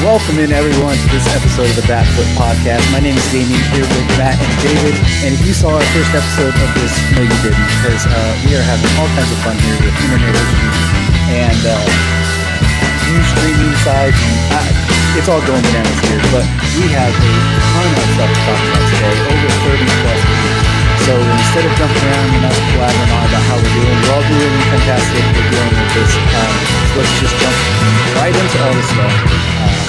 welcome in everyone to this episode of the Batfoot Podcast. My name is Damien, here with Matt and David. And if you saw our first episode of this, no you didn't, because we are having all kinds of fun here with internet issues and new streaming sites. It's all going bananas here, but we have a ton of stuff to talk about today, over 30 plus minutes. So instead of jumping around and us blabbering on about how we're doing, we're all doing fantastic. We're dealing with this. So let's just jump right into all this stuff.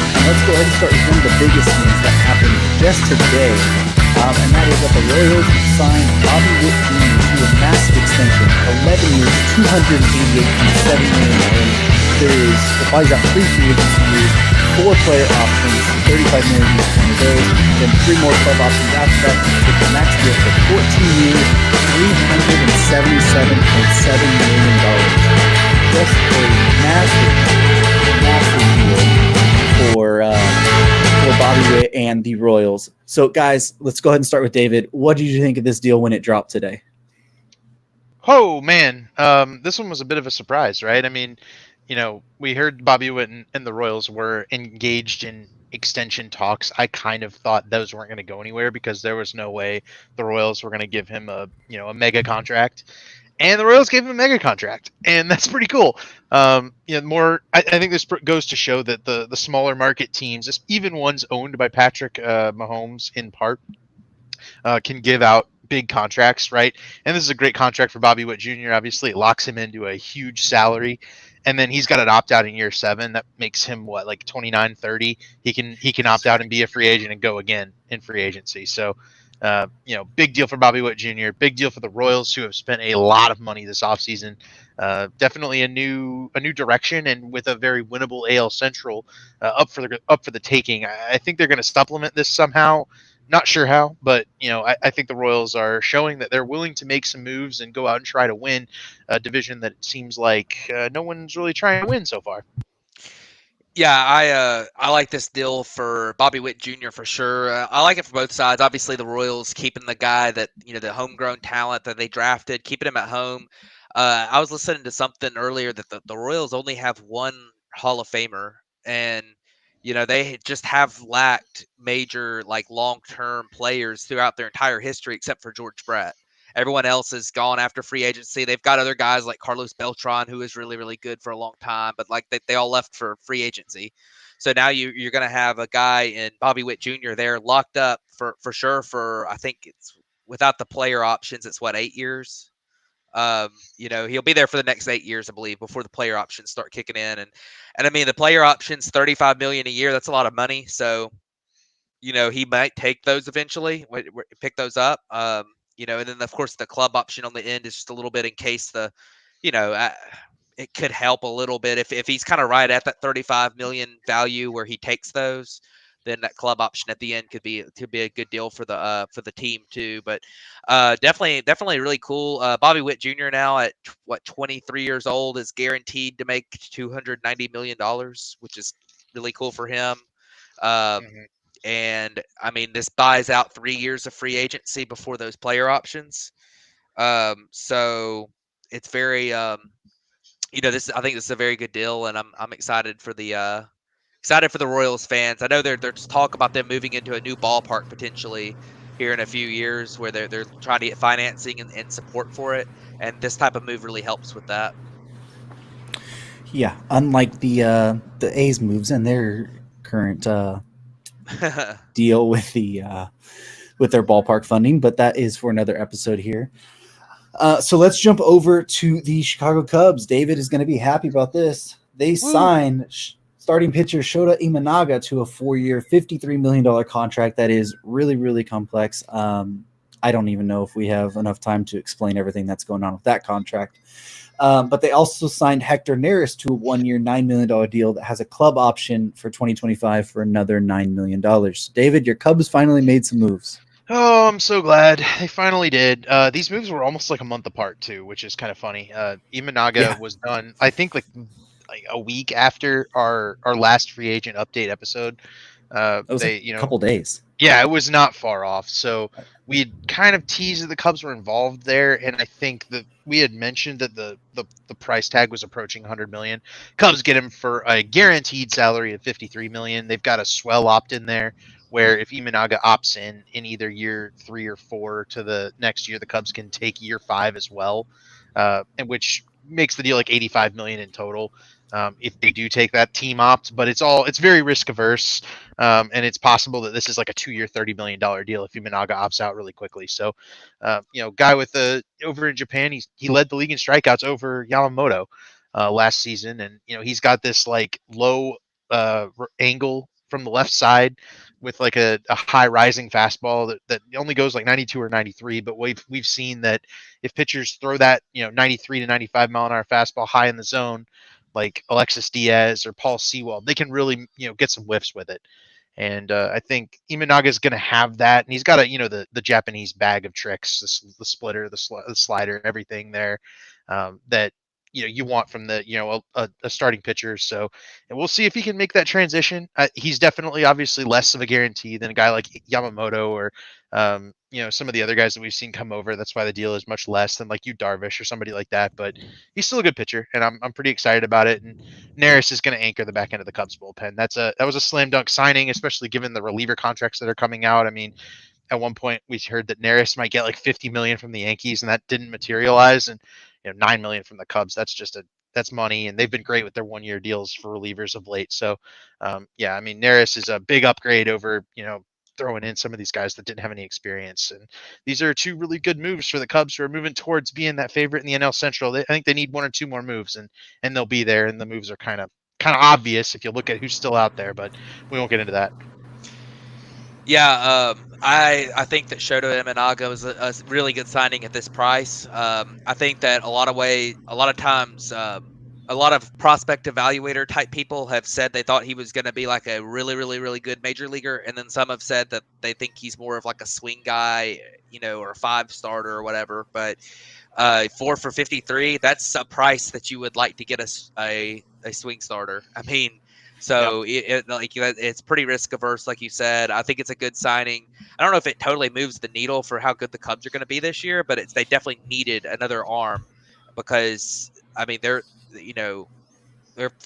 And let's go ahead and start with one of the biggest things that happened just today. And that is that the Royals signed Bobby Witt Jr. to a massive extension, 11 years, $288.7 million. It buys out 3 free agency years, 4 player options, $35 million each one of those, then 3 more club options after that to get the max deal for 14 years, $377.7 million. Just a massive deal for Bobby Witt and the Royals. So, guys, let's go ahead and start with David. What did you think of this deal when it dropped today? Oh, man. This one was a bit of a surprise, right? I mean, we heard Bobby Witt and the Royals were engaged in extension talks. I kind of thought those weren't going to go anywhere because there was no way the Royals were going to give him a mega contract. And the Royals gave him a mega contract, and that's pretty cool. I think this goes to show that the smaller market teams, even ones owned by Patrick Mahomes in part, can give out big contracts, right? And this is a great contract for Bobby Witt Jr. Obviously, it locks him into a huge salary, and then he's got an opt out in year 7 that makes him like 29, 30. He can opt out and be a free agent and go again in free agency. So. Big deal for Bobby Witt Jr., big deal for the Royals, who have spent a lot of money this offseason. Definitely a new direction, and with a very winnable AL Central up for the taking. I think they're going to supplement this somehow. Not sure how, but I think the Royals are showing that they're willing to make some moves and go out and try to win a division that it seems like no one's really trying to win so far. Yeah, I like this deal for Bobby Witt Jr. for sure. I like it for both sides. Obviously, the Royals keeping the guy that the homegrown talent that they drafted, keeping him at home. I was listening to something earlier that the Royals only have one Hall of Famer, and they just have lacked major long-term players throughout their entire history, except for George Brett. Everyone else has gone after free agency. They've got other guys like Carlos Beltran, who is really, really good for a long time, but they all left for free agency. So now you're going to have a guy in Bobby Witt Jr. there locked up for sure for, I think it's without the player options, it's 8 years. He'll be there for the next 8 years, I believe, before the player options start kicking in. And I mean, the player options, $35 million a year, that's a lot of money. So, he might take those eventually, pick those up. And then of course the club option on the end is just a little bit in case it could help a little bit if he's kind of right at that 35 million value where he takes those, then that club option at the end could be a good deal for the team too. But definitely really cool. Bobby Witt Jr. now at 23 years old is guaranteed to make $290 million, which is really cool for him. And I mean, this buys out 3 years of free agency before those player options. So it's very, I think this is a very good deal, and I'm excited for the Royals fans. I know there's talk about them moving into a new ballpark potentially here in a few years, where they're trying to get financing and support for it, and this type of move really helps with that. Yeah, unlike the A's moves and their current deal with with their ballpark funding, but that is for another episode here. So let's jump over to the Chicago Cubs. David is going to be happy about this. They signed starting pitcher Shota Imanaga to a 4-year, $53 million contract that is really, really complex. I don't even know if we have enough time to explain everything that's going on with that contract. But they also signed Hector Neris to a 1-year, $9 million deal that has a club option for 2025 for another $9 million. David, your Cubs finally made some moves. Oh, I'm so glad they finally did. These moves were almost like a month apart too, which is kind of funny. Imanaga was done, I think, like a week after our last free agent update episode. It was a couple days. Yeah, it was not far off. So we had kind of teased that the Cubs were involved there, and I think that we had mentioned that the price tag was approaching 100 million. Cubs get him for a guaranteed salary of 53 million. They've got a swell opt in there where if Imanaga opts in either year 3 or 4 to the next year, the Cubs can take year 5 as well, and which makes the deal like 85 million in total. If they do take that team opt, but it's very risk averse. And it's possible that this is like a 2-year, $30 million deal if Imanaga opts out really quickly. So, guy with the over in Japan, he led the league in strikeouts over Yamamoto last season, and he's got this like low angle from the left side with like a high rising fastball that only goes like 92 or 93. But we've seen that if pitchers throw that 93 to 95 mile an hour fastball high in the zone, like Alexis Diaz or Paul Sewald, they can really get some whiffs with it. And I think Imanaga is going to have that, and he's got the Japanese bag of tricks, the splitter, the slider, everything there that you want from a starting pitcher. So, and we'll see if he can make that transition. He's definitely obviously less of a guarantee than a guy like Yamamoto or some of the other guys that we've seen come over. That's why the deal is much less than like Darvish or somebody like that. But he's still a good pitcher, and I'm pretty excited about it. And Neris is going to anchor the back end of the Cubs bullpen. That was a slam dunk signing, especially given the reliever contracts that are coming out. I mean, at one point we heard that Neris might get like 50 million from the Yankees, and that didn't materialize. And 9 million from the Cubs. That's money, and they've been great with their 1-year deals for relievers of late. So, yeah, I mean, Neris is a big upgrade over throwing in some of these guys that didn't have any experience. And these are two really good moves for the Cubs who are moving towards being that favorite in the NL Central. I think they need 1 or 2 more moves, and they'll be there. And the moves are kind of obvious if you look at who's still out there, but we won't get into that. Yeah, I think that Shota Imanaga was a really good signing at this price. I think that a lot of times, a lot of prospect evaluator type people have said they thought he was going to be like a really, really, really good major leaguer, and then some have said that they think he's more of like a swing guy, or a 5 starter or whatever. But 4 for 53, that's a price that you would like to get a swing starter. I mean. So it's pretty risk averse, like you said. I think it's a good signing. I don't know if it totally moves the needle for how good the Cubs are going to be this year, but they definitely needed another arm because I mean their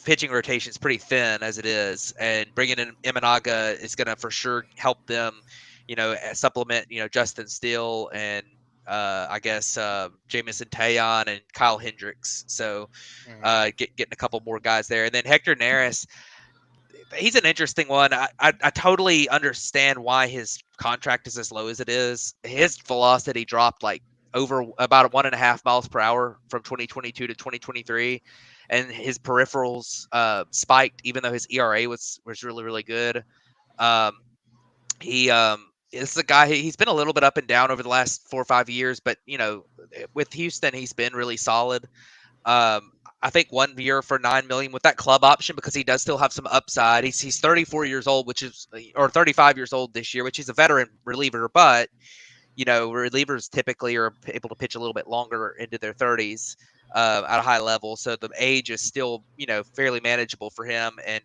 pitching rotation is pretty thin as it is, and bringing in Imanaga is going to for sure help them, supplement Justin Steele and I guess Jamison Taillon and Kyle Hendricks. So getting a couple more guys there, and then Hector Neris. He's an interesting one. I totally understand why his contract is as low as it is. His velocity dropped like over about 1.5 miles per hour from 2022 to 2023, and his peripherals spiked even though his ERA was really, really good. He is a guy. He's been a little bit up and down over the last 4 or 5 years, but with Houston, he's been really solid. I think 1 year for 9 million with that club option because he does still have some upside. He's 34 years old, or 35 years old this year, which is a veteran reliever, but relievers typically are able to pitch a little bit longer into their 30s at a high level. So the age is still, fairly manageable for him. And,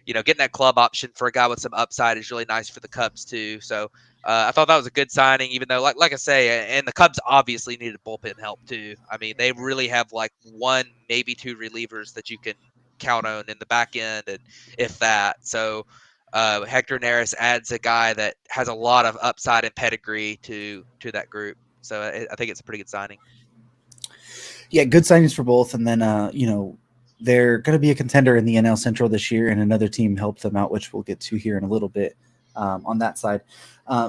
getting that club option for a guy with some upside is really nice for the Cubs too. So I thought that was a good signing, even though, like I say, and the Cubs obviously needed bullpen help too. I mean, they really have like 1, maybe 2 relievers that you can count on in the back end, and if that. So Hector Neris adds a guy that has a lot of upside and pedigree to that group. So I think it's a pretty good signing. Yeah, good signings for both. And then, they're going to be a contender in the NL Central this year, and another team helped them out, which we'll get to here in a little bit on that side.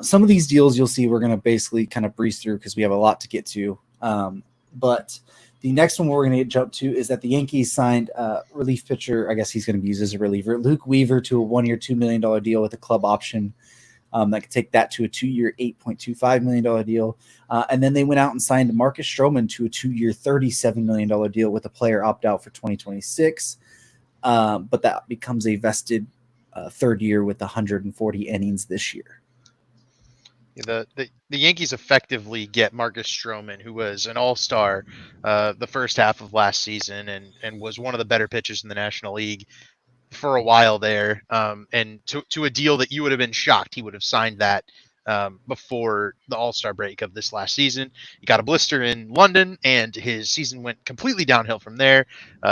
Some of these deals you'll see we're going to basically kind of breeze through because we have a lot to get to. But the next one we're going to jump to is that the Yankees signed relief pitcher. I guess he's going to be used as a reliever, Luke Weaver, to a 1-year, $2 million deal with a club option. That could take that to a 2-year, $8.25 million deal. And then they went out and signed Marcus Stroman to a 2-year, $37 million deal with a player opt-out for 2026. But that becomes a vested 3rd year with 140 innings this year. The Yankees effectively get Marcus Stroman, who was an all-star the first half of last season and was one of the better pitchers in the National League, for a while there, and to a deal that you would have been shocked he would have signed that before the All-Star break of this last season. He got a blister in London, and his season went completely downhill from there.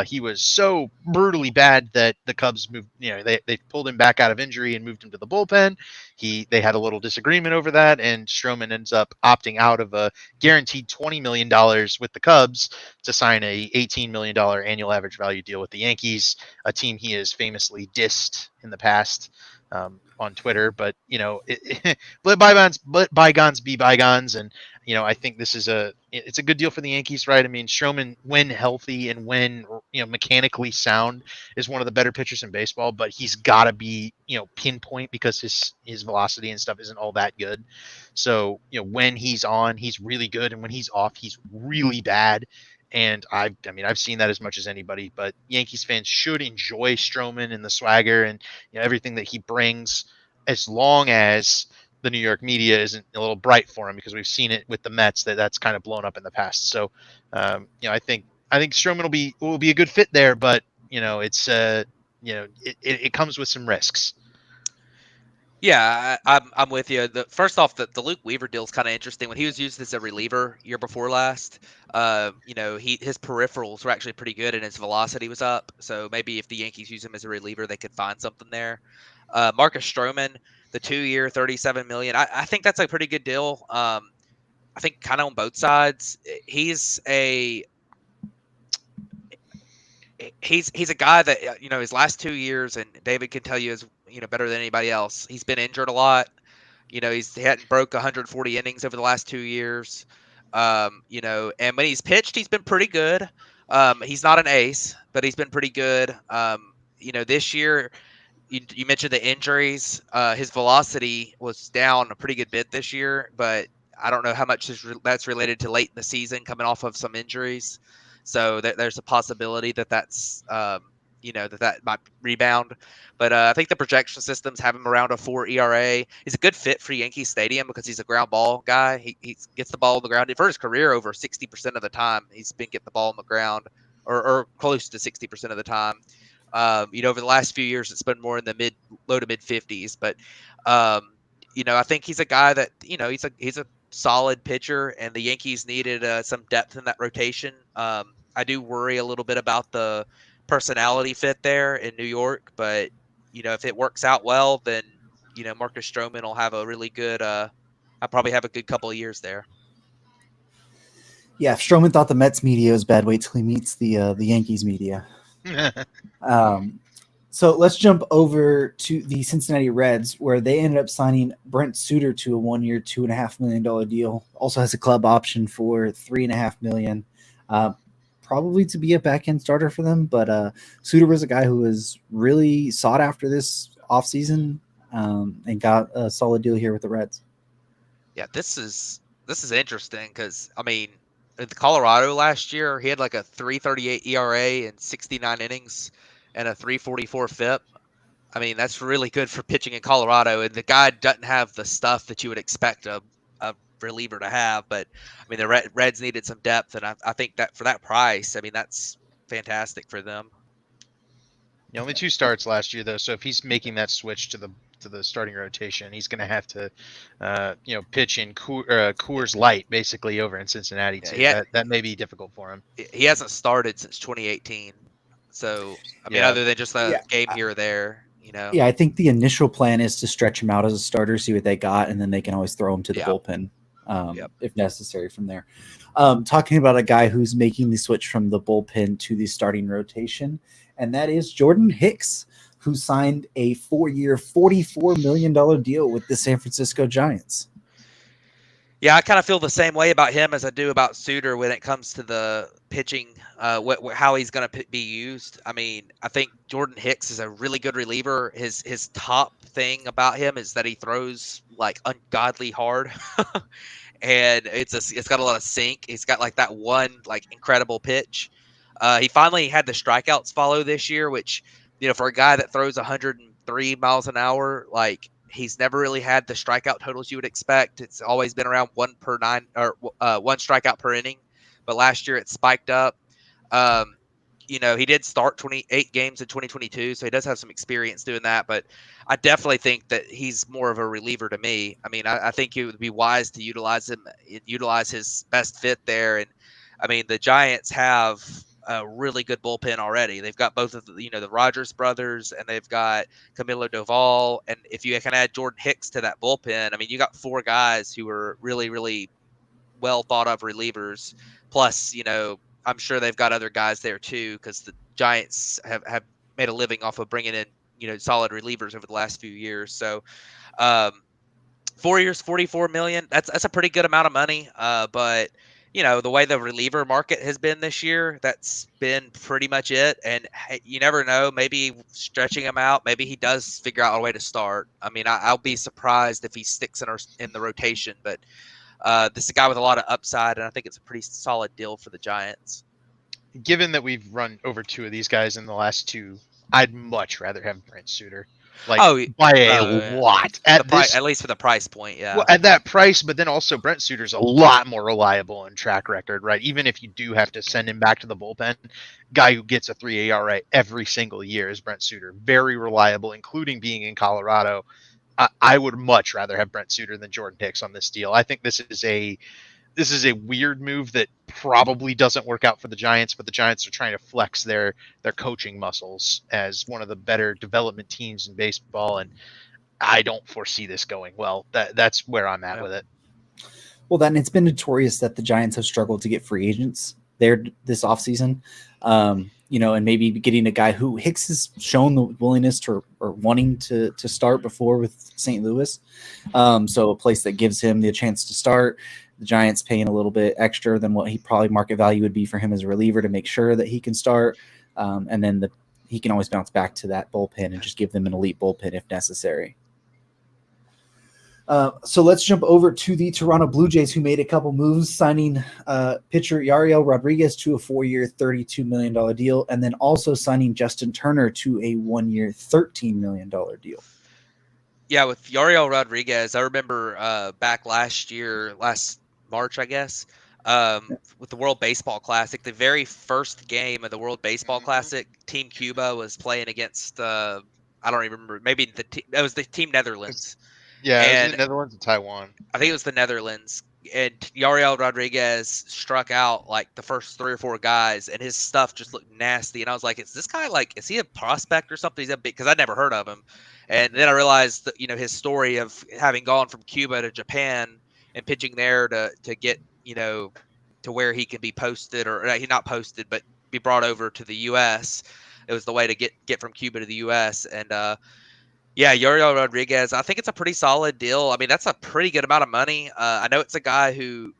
He was so brutally bad that the Cubs moved. They pulled him back out of injury and moved him to the bullpen. They had a little disagreement over that, and Stroman ends up opting out of a guaranteed $20 million with the Cubs to sign a $18 million annual average value deal with the Yankees, a team he has famously dissed in the past on Twitter. But let bygones be bygones, and I think this is it's a good deal for the Yankees, right? I mean, Stroman, when healthy and when mechanically sound, is one of the better pitchers in baseball, but he's got to be pinpoint because his velocity and stuff isn't all that good. So when he's on, he's really good, and when he's off, he's really bad. And I've seen that as much as anybody. But Yankees fans should enjoy Stroman and the swagger and everything that he brings, as long as the New York media isn't a little bright for him, because we've seen it with the Mets that's kind of blown up in the past. So I think Stroman will be a good fit there, but it's it comes with some risks. Yeah, I'm with you. First off, the Luke Weaver deal is kind of interesting. When he was used as a reliever year before last, his peripherals were actually pretty good and his velocity was up. So maybe if the Yankees use him as a reliever, they could find something there. Marcus Stroman, the 2-year, $37 million. I think that's a pretty good deal. I think kind of on both sides. He's a guy that his last 2 years, and David can tell you is better than anybody else. He's been injured a lot. He hadn't broke 140 innings over the last 2 years. And when he's pitched, he's been pretty good. He's not an ace, but he's been pretty good. This year, you mentioned the injuries. His velocity was down a pretty good bit this year, but I don't know how much that's related to late in the season coming off of some injuries. So there's a possibility that's that might rebound. But I think the projection systems have him around a 4 ERA. He's a good fit for Yankee Stadium because he's a ground ball guy. He gets the ball on the ground. For his career, over 60% of the time, he's been getting the ball on the ground, or close to 60% of the time. Over the last few years, it's been more in the low to mid 50s. But I think he's a guy that he's a solid pitcher, and the Yankees needed some depth in that rotation. I do worry a little bit about the personality fit there in New York, but if it works out well, then Marcus Stroman will have a really good. I'll probably have a good couple of years there. Yeah, if Stroman thought the Mets media was bad, wait till he meets the Yankees media. So let's jump over to the Cincinnati Reds, where they ended up signing Brent Suter to a 1-year, $2.5 million deal. Also has a club option for $3.5 million. Probably to be a back-end starter for them, but Suter was a guy who was really sought after this offseason and got a solid deal here with the Reds. Yeah, this is interesting because, in Colorado last year, he had like a 3.38 ERA and 69 innings and a 3.44 FIP. That's really good for pitching in Colorado, and the guy doesn't have the stuff that you would expect a reliever to have, but the Reds needed some depth, and I think that for that price, that's fantastic for them. Only 2 starts last year though, so if he's making that switch to the starting rotation, he's going to have to pitch in Coors Light basically over in Cincinnati too. That may be difficult for him. He hasn't started since 2018, so other than just a game here or there. Yeah, I think the initial plan is to stretch him out as a starter, see what they got, and then they can always throw him to the bullpen if necessary from there. Talking about a guy who's making the switch from the bullpen to the starting rotation, and that is Jordan Hicks, who signed a 4-year, $44 million deal with the San Francisco Giants. Yeah, I kind of feel the same way about him as I do about Suter when it comes to the pitching, how he's going to be used. I think Jordan Hicks is a really good reliever. His top thing about him is that he throws like ungodly hard, and it's got a lot of sink. He's got like that one like incredible pitch. He finally had the strikeouts follow this year, which for a guy that throws 103 miles an hour, like. He's never really had the strikeout totals you would expect. It's always been around 1 strikeout per inning, but last year it spiked up. he did start 28 games in 2022, so he does have some experience doing that. But I definitely think that he's more of a reliever to me. I mean, I think it would be wise to utilize him, utilize his best fit there. And I mean, the Giants have a really good bullpen already. They've got both of the Rogers brothers, and they've got Camilo Doval. And if you can add Jordan Hicks to that bullpen, I mean, you got four guys who are really, really well thought of relievers. Plus, I'm sure they've got other guys there too, because the Giants have made a living off of bringing in solid relievers over the last few years. So, um, 4 years, 44 million. That's a pretty good amount of money. But the way the reliever market has been this year, that's been pretty much it. And you never know. Maybe stretching him out, maybe he does figure out a way to start. I mean, I'll be surprised if he sticks in the rotation, but. This is a guy with a lot of upside, and I think it's a pretty solid deal for the Giants. Given that we've run over two of these guys in the last two, I'd much rather have Brent Suter, by a lot at least for the price point. Yeah, well, at that price, but then also Brent Suter's a lot more reliable in track record, right? Even if you do have to send him back to the bullpen, guy who gets a 3 ERA every single year is Brent Suter. Very reliable, including being in Colorado. I would much rather have Brent Suter than Jordan Hicks on this deal. I think this is a weird move that probably doesn't work out for the Giants, but the Giants are trying to flex their coaching muscles as one of the better development teams in baseball, and I don't foresee this going well. That's where I'm at with it. Well, then it's been notorious that the Giants have struggled to get free agents there this offseason. And maybe getting a guy who Hicks has shown the willingness to or wanting to start before with St. Louis. So a place that gives him the chance to start. The Giants paying a little bit extra than what he probably market value would be for him as a reliever to make sure that he can start. And then he can always bounce back to that bullpen and just give them an elite bullpen if necessary. So let's jump over to the Toronto Blue Jays, who made a couple moves, signing pitcher Yariel Rodriguez to a 4-year, $32 million deal, and then also signing Justin Turner to a 1-year, $13 million deal. Yeah, with Yariel Rodriguez, I remember back last March, I guess, with the World Baseball Classic, the very first game of the World Baseball Classic, Team Cuba was playing against, I don't remember, maybe it was the Team Netherlands. Yeah, it was the Netherlands and Taiwan. I think it was the Netherlands. And Yariel Rodriguez struck out like the first 3 or 4 guys, and his stuff just looked nasty. And I was like, is this guy is he a prospect or something? He's a big, because I'd never heard of him. And then I realized that, his story of having gone from Cuba to Japan and pitching there to get, to where he can be posted, or he not posted, but be brought over to the U.S. It was the way to get from Cuba to the U.S. And, yeah, Yariel Rodriguez, I think it's a pretty solid deal. I mean, that's a pretty good amount of money. I know it's a guy who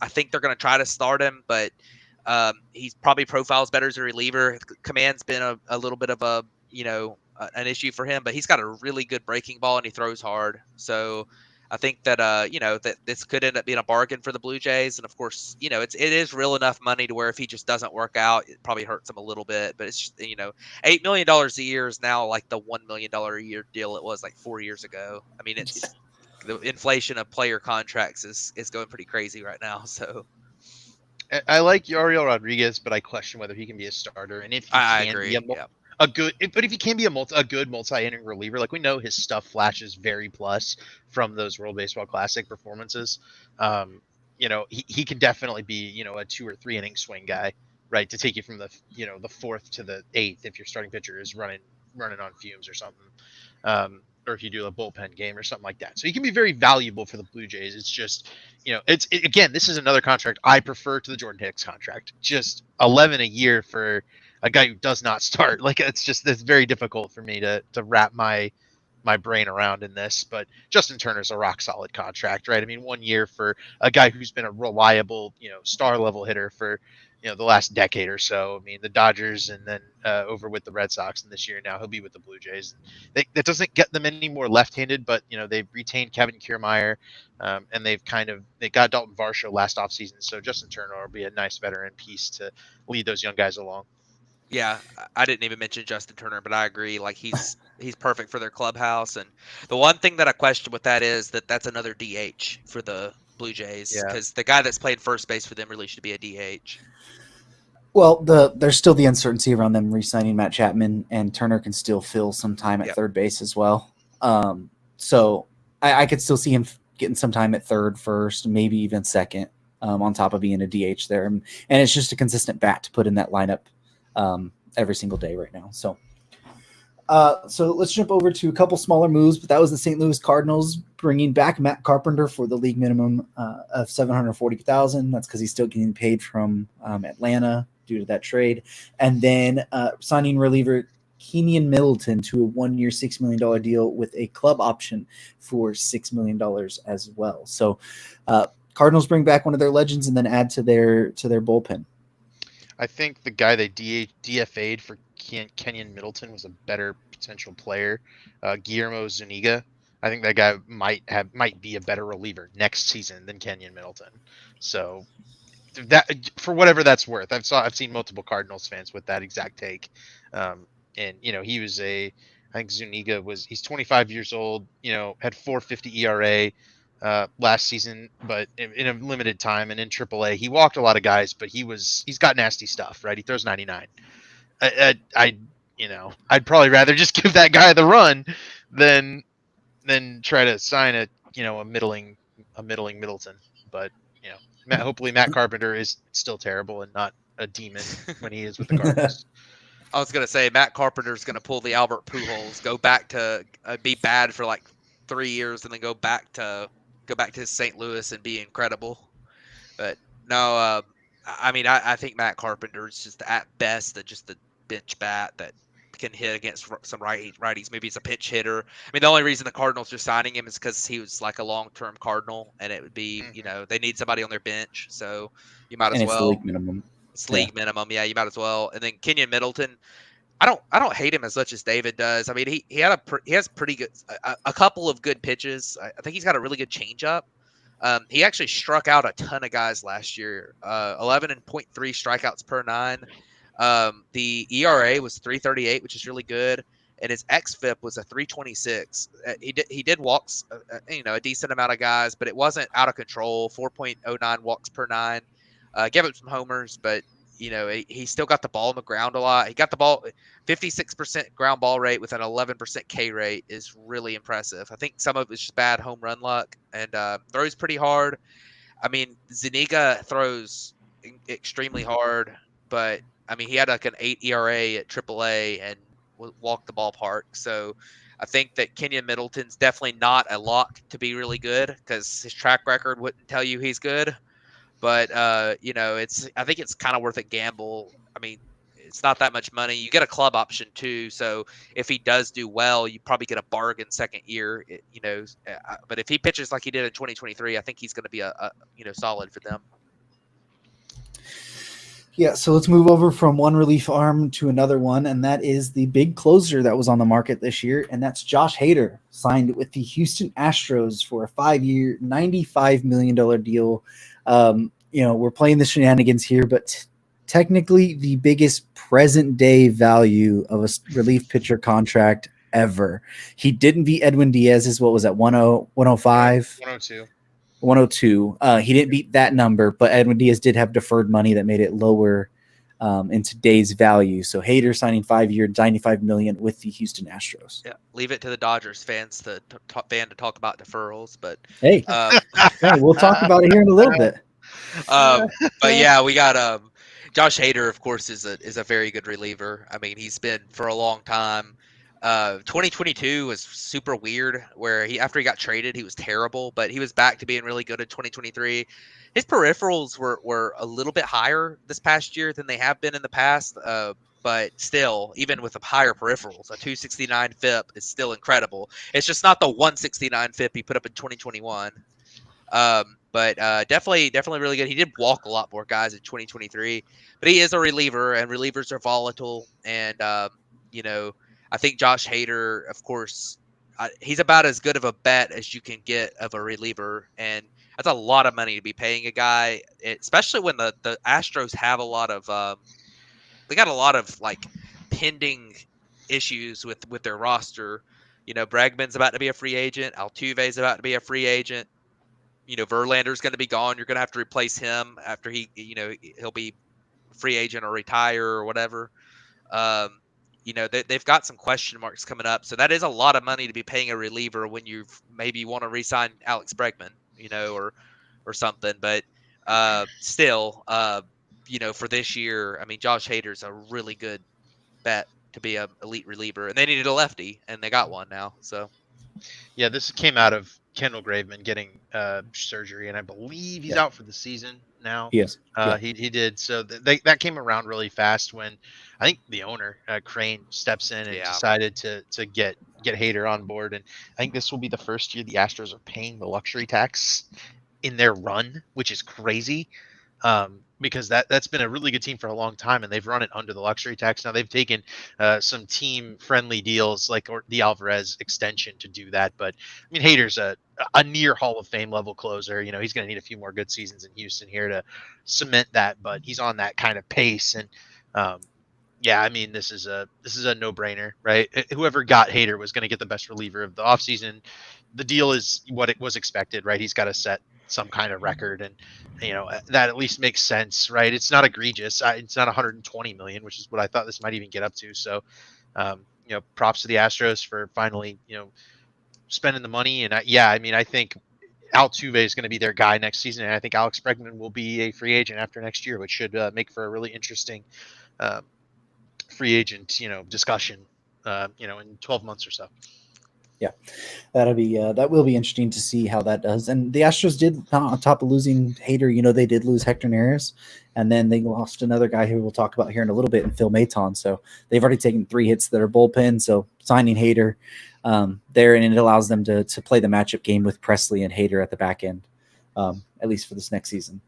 I think they're going to try to start him, but he's probably profiles better as a reliever. Command's been a little bit of an issue for him, but he's got a really good breaking ball and he throws hard. So I think that that this could end up being a bargain for the Blue Jays, and of course, it is real enough money to where if he just doesn't work out, it probably hurts him a little bit. But it's just, $8 million a year is now like the $1 million a year deal it was like 4 years ago. I mean, it's the inflation of player contracts is going pretty crazy right now. So I like Yariel Rodriguez, but I question whether he can be a starter, and if he I can agree. be but if he can be a good multi-inning reliever, like we know his stuff flashes very plus from those World Baseball Classic performances. He can definitely be, a 2 or 3 inning swing guy, right? To take you from the 4th to the 8th if your starting pitcher is running on fumes or something. Or if you do a bullpen game or something like that. So he can be very valuable for the Blue Jays. It's just, again, this is another contract I prefer to the Jordan Hicks contract. Just 11 a year for a guy who does not start. Like, it's very difficult for me to wrap my brain around in this. But Justin Turner's a rock solid contract, right? I mean, 1 year for a guy who's been a reliable, star level hitter for, the last decade or so. I mean, the Dodgers and then over with the Red Sox, and this year now he'll be with the Blue Jays. That doesn't get them any more left-handed, but they've retained Kevin Kiermaier, and they got Dalton Varsho last offseason. So Justin Turner will be a nice veteran piece to lead those young guys along. Yeah, I didn't even mention Justin Turner, but I agree. Like, he's perfect for their clubhouse. And the one thing that I question with that is that's another DH for the Blue Jays, because the guy that's played first base for them really should be a DH. Well, there's still the uncertainty around them re-signing Matt Chapman, and Turner can still fill some time at Yep. third base as well. So I could still see him getting some time at third, first, maybe even second, on top of being a DH there. And it's just a consistent bat to put in that lineup every single day right now. So let's jump over to a couple smaller moves, but that was the St. Louis Cardinals bringing back Matt Carpenter for the league minimum of $740,000. That's because he's still getting paid from Atlanta due to that trade, and then signing reliever Kenyon Middleton to a 1-year, $6 million deal with a club option for $6 million as well. So Cardinals bring back one of their legends and then add to their bullpen. I think the guy they DFA'd for Kenyon Middleton was a better potential player, Guillermo Zuniga. I think that guy might be a better reliever next season than Kenyon Middleton. So that, for whatever that's worth, I've seen multiple Cardinals fans with that exact take. And I think Zuniga he's 25 years old. Had 4.50 ERA. Last season, but in a limited time and in AAA, he walked a lot of guys, but he's got nasty stuff, right? He throws 99. I'd probably rather just give that guy the run than try to sign a middling Middleton. But hopefully Matt Carpenter is still terrible and not a demon when he is with the Cardinals. I was gonna say Matt Carpenter's gonna pull the Albert Pujols, go back to be bad for like 3 years, and then go back to St. Louis and be incredible. But no, I think Matt Carpenter is just at best just a bench bat that can hit against some righties. Maybe he's a pinch hitter. I mean, the only reason the Cardinals are signing him is because he was like a long-term Cardinal, and it would be, they need somebody on their bench, so you might as and well. It's league minimum. It's league minimum, yeah. You might as well. And then Kenyon Middleton, I don't hate him as much as David does. I mean, he has pretty good a couple of good pitches. I think he's got a really good changeup. He actually struck out a ton of guys last year. 11.3 strikeouts per 9. The ERA was 3.38, which is really good, and his xFIP was a 3.26. He did walks, a decent amount of guys, but it wasn't out of control. 4.09 walks per 9. Gave up some homers, but he still got the ball on the ground a lot. He got the ball 56% ground ball rate with an 11% K rate is really impressive. I think some of it's just bad home run luck, and throws pretty hard. I mean, Zuniga throws extremely hard, but I mean, he had like an 8 ERA at AAA and walked the ballpark. So I think that Kenyon Middleton's definitely not a lock to be really good because his track record wouldn't tell you he's good. But I think it's kind of worth a gamble. I mean, it's not that much money. You get a club option too, so if he does do well, you probably get a bargain second year. But if he pitches like he did in 2023, I think he's going to be a solid for them. Yeah, so let's move over from one relief arm to another one, and that is the big closer that was on the market this year, and that's Josh Hader, signed with the Houston Astros for a 5-year, $95 million deal. We're playing the shenanigans here, but technically the biggest present-day value of a relief pitcher contract ever. He didn't beat Edwin Diaz's, what was that, 105? 102. 102. He didn't beat that number, but Edwin Diaz did have deferred money that made it lower in today's value. So Hader signing 5-year, $95 million with the Houston Astros. Yeah, leave it to the Dodgers fans to talk about deferrals, but hey, we'll talk about it here in a little bit. But yeah, we got Josh Hader, of course, is a very good reliever. I mean, he's been for a long time. 2022 was super weird where after he got traded, he was terrible, but he was back to being really good in 2023. His peripherals were a little bit higher this past year than they have been in the past. But still, even with the higher peripherals, a 269 FIP is still incredible. It's just not the 169 FIP he put up in 2021. But definitely really good. He did walk a lot more guys in 2023, but he is a reliever, and relievers are volatile. And I think Josh Hader, of course, he's about as good of a bet as you can get of a reliever, and that's a lot of money to be paying a guy, especially when the Astros have a lot of they got a lot of like pending issues with their roster. Bregman's about to be a free agent. Altuve's about to be a free agent. Verlander's going to be gone. You're going to have to replace him after he'll be free agent or retire or whatever. Um, they've got some question marks coming up, so that is a lot of money to be paying a reliever when you maybe want to re-sign Alex Bregman, or something. But still, for this year, I mean, Josh Hader's a really good bet to be an elite reliever, and they needed a lefty, and they got one now. So Yeah, this came out of Kendall Graveman getting surgery, and I believe he's Yeah. out for the season now. Yes. Yeah. He did. So that came around really fast when I think the owner Crane steps in and yeah, decided to get Hader on board, and I think this will be the first year the Astros are paying the luxury tax in their run, which is crazy. Because that's been a really good team for a long time, and they've run it under the luxury tax. Now they've taken some team friendly deals like the Alvarez extension to do that. But I mean, Hader's a near Hall of Fame level closer. He's going to need a few more good seasons in Houston here to cement that, but he's on that kind of pace. And yeah, I mean, this is a no brainer, right? Whoever got Hader was going to get the best reliever of the offseason. The deal is what it was expected, right? He's got to set some kind of record, and that at least makes sense, right? It's not egregious. It's not 120 million, which is what I thought this might even get up to. So, props to the Astros for finally, spending the money. And I mean, I think Altuve is going to be their guy next season, and I think Alex Bregman will be a free agent after next year, which should make for a really interesting free agent, discussion, in 12 months or so. Yeah, that will be interesting to see how that does. And the Astros did, on top of losing Hader, they did lose Hector Neris, and then they lost another guy who we'll talk about here in a little bit, in Phil Maton. So they've already taken 3 hits to their bullpen. So signing Hader there, and it allows them to play the matchup game with Presley and Hader at the back end, at least for this next season.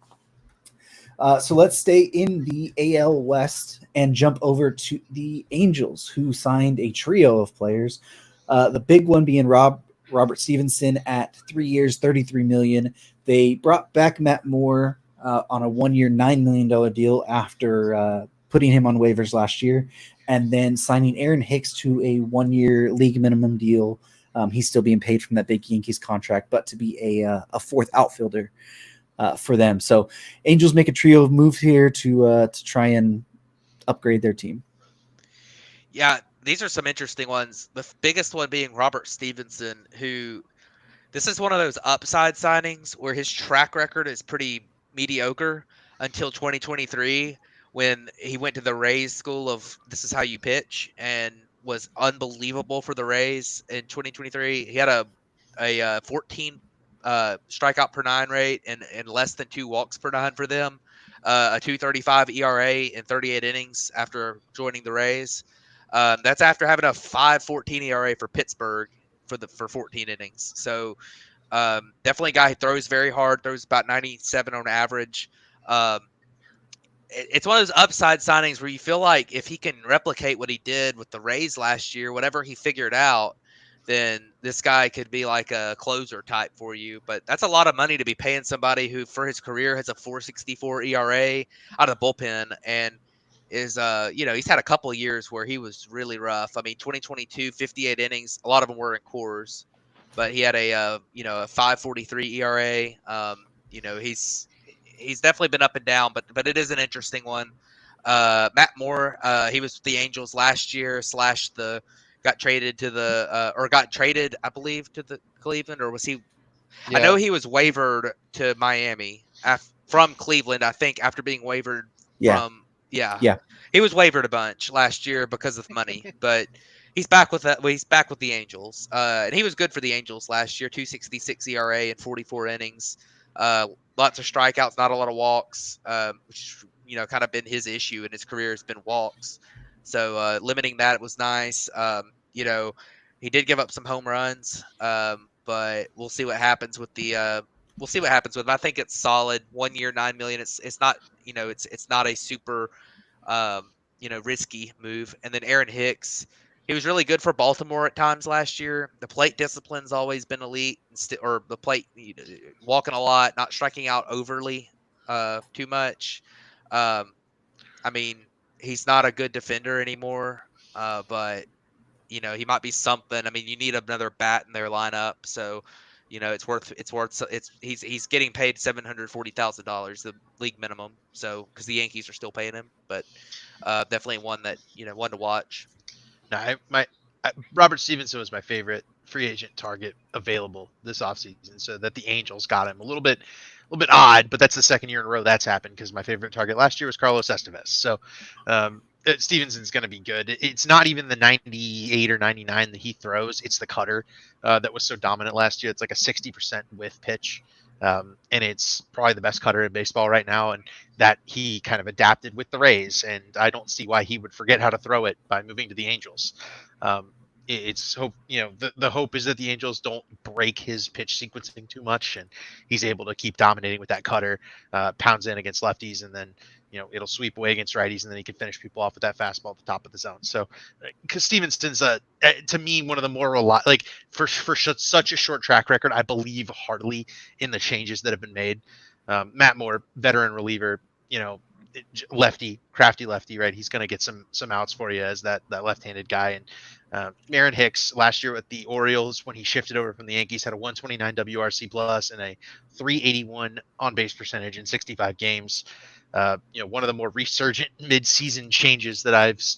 So let's stay in the AL West and jump over to the Angels, who signed a trio of players. The big one being Robert Stevenson at 3 years, $33 million. They brought back Matt Moore on a 1-year, $9 million deal after putting him on waivers last year, and then signing Aaron Hicks to a 1-year league minimum deal. He's still being paid from that big Yankees contract, but to be a fourth outfielder for them. So Angels make a trio of moves here to try and upgrade their team. Yeah, these are some interesting ones. The biggest one being Robert Stevenson, who this is one of those upside signings where his track record is pretty mediocre until 2023, when he went to the Rays school of this is how you pitch and was unbelievable for the Rays in 2023. He had a 14 strikeout per 9 rate and less than 2 walks per 9 for them, a 2.35 ERA in 38 innings after joining the Rays. That's after having a 5.14 ERA for Pittsburgh for 14 innings. So definitely a guy who throws very hard, throws about 97 on average. It's one of those upside signings where you feel like if he can replicate what he did with the Rays last year, whatever he figured out, then this guy could be like a closer type for you. But that's a lot of money to be paying somebody who for his career has a 4.64 ERA out of the bullpen, and is he's had a couple of years where he was really rough. I mean, 2022, 58 innings, a lot of them were in cores, but he had a 5.43 ERA. He's definitely been up and down, but it is an interesting one. Matt Moore, he was with the Angels last year got traded to got traded, I believe, to the Cleveland, or was he? Yeah. I know he was wavered to Miami from Cleveland, I think, after being wavered from. Yeah. He was wavered a bunch last year because of money, but he's back with that. Well, he's back with the Angels, and he was good for the Angels last year. 2.66 ERA in 44 innings. Lots of strikeouts, not a lot of walks, which kind of been his issue in his career has been walks. So limiting that was nice. He did give up some home runs, but we'll see what happens with the. We'll see what happens with him. I think it's solid. 1 year, $9 million. It's not it's not a super risky move. And then Aaron Hicks, he was really good for Baltimore at times last year. The plate discipline's always been elite, or the plate walking a lot, not striking out overly too much. I mean, he's not a good defender anymore, but he might be something. I mean, you need another bat in their lineup, so He's getting paid $740,000, the league minimum. So because the Yankees are still paying him, but definitely one to watch. No, Robert Stevenson was my favorite free agent target available this offseason. So that the Angels got him a little bit odd, but that's the second year in a row that's happened because my favorite target last year was Carlos Estevez. So Stevenson's going to be good. It's not even the 98 or 99 that he throws; it's the cutter that was so dominant last year. It's like a 60% whiff pitch. And it's probably the best cutter in baseball right now, and that he kind of adapted with the Rays, and I don't see why he would forget how to throw it by moving to the Angels. It's hope, the hope is that the Angels don't break his pitch sequencing too much, and he's able to keep dominating with that cutter, pounds in against lefties, and then it'll sweep away against righties, and then he can finish people off with that fastball at the top of the zone. So, because Stevenson's to me one of the more for such a short track record, I believe heartily in the changes that have been made. Matt Moore, veteran reliever, lefty, crafty lefty, right? He's going to get some outs for you as that left-handed guy. And Aaron Hicks last year with the Orioles, when he shifted over from the Yankees, had a 129 WRC plus and a 381 on base percentage in 65 games. One of the more resurgent mid-season changes that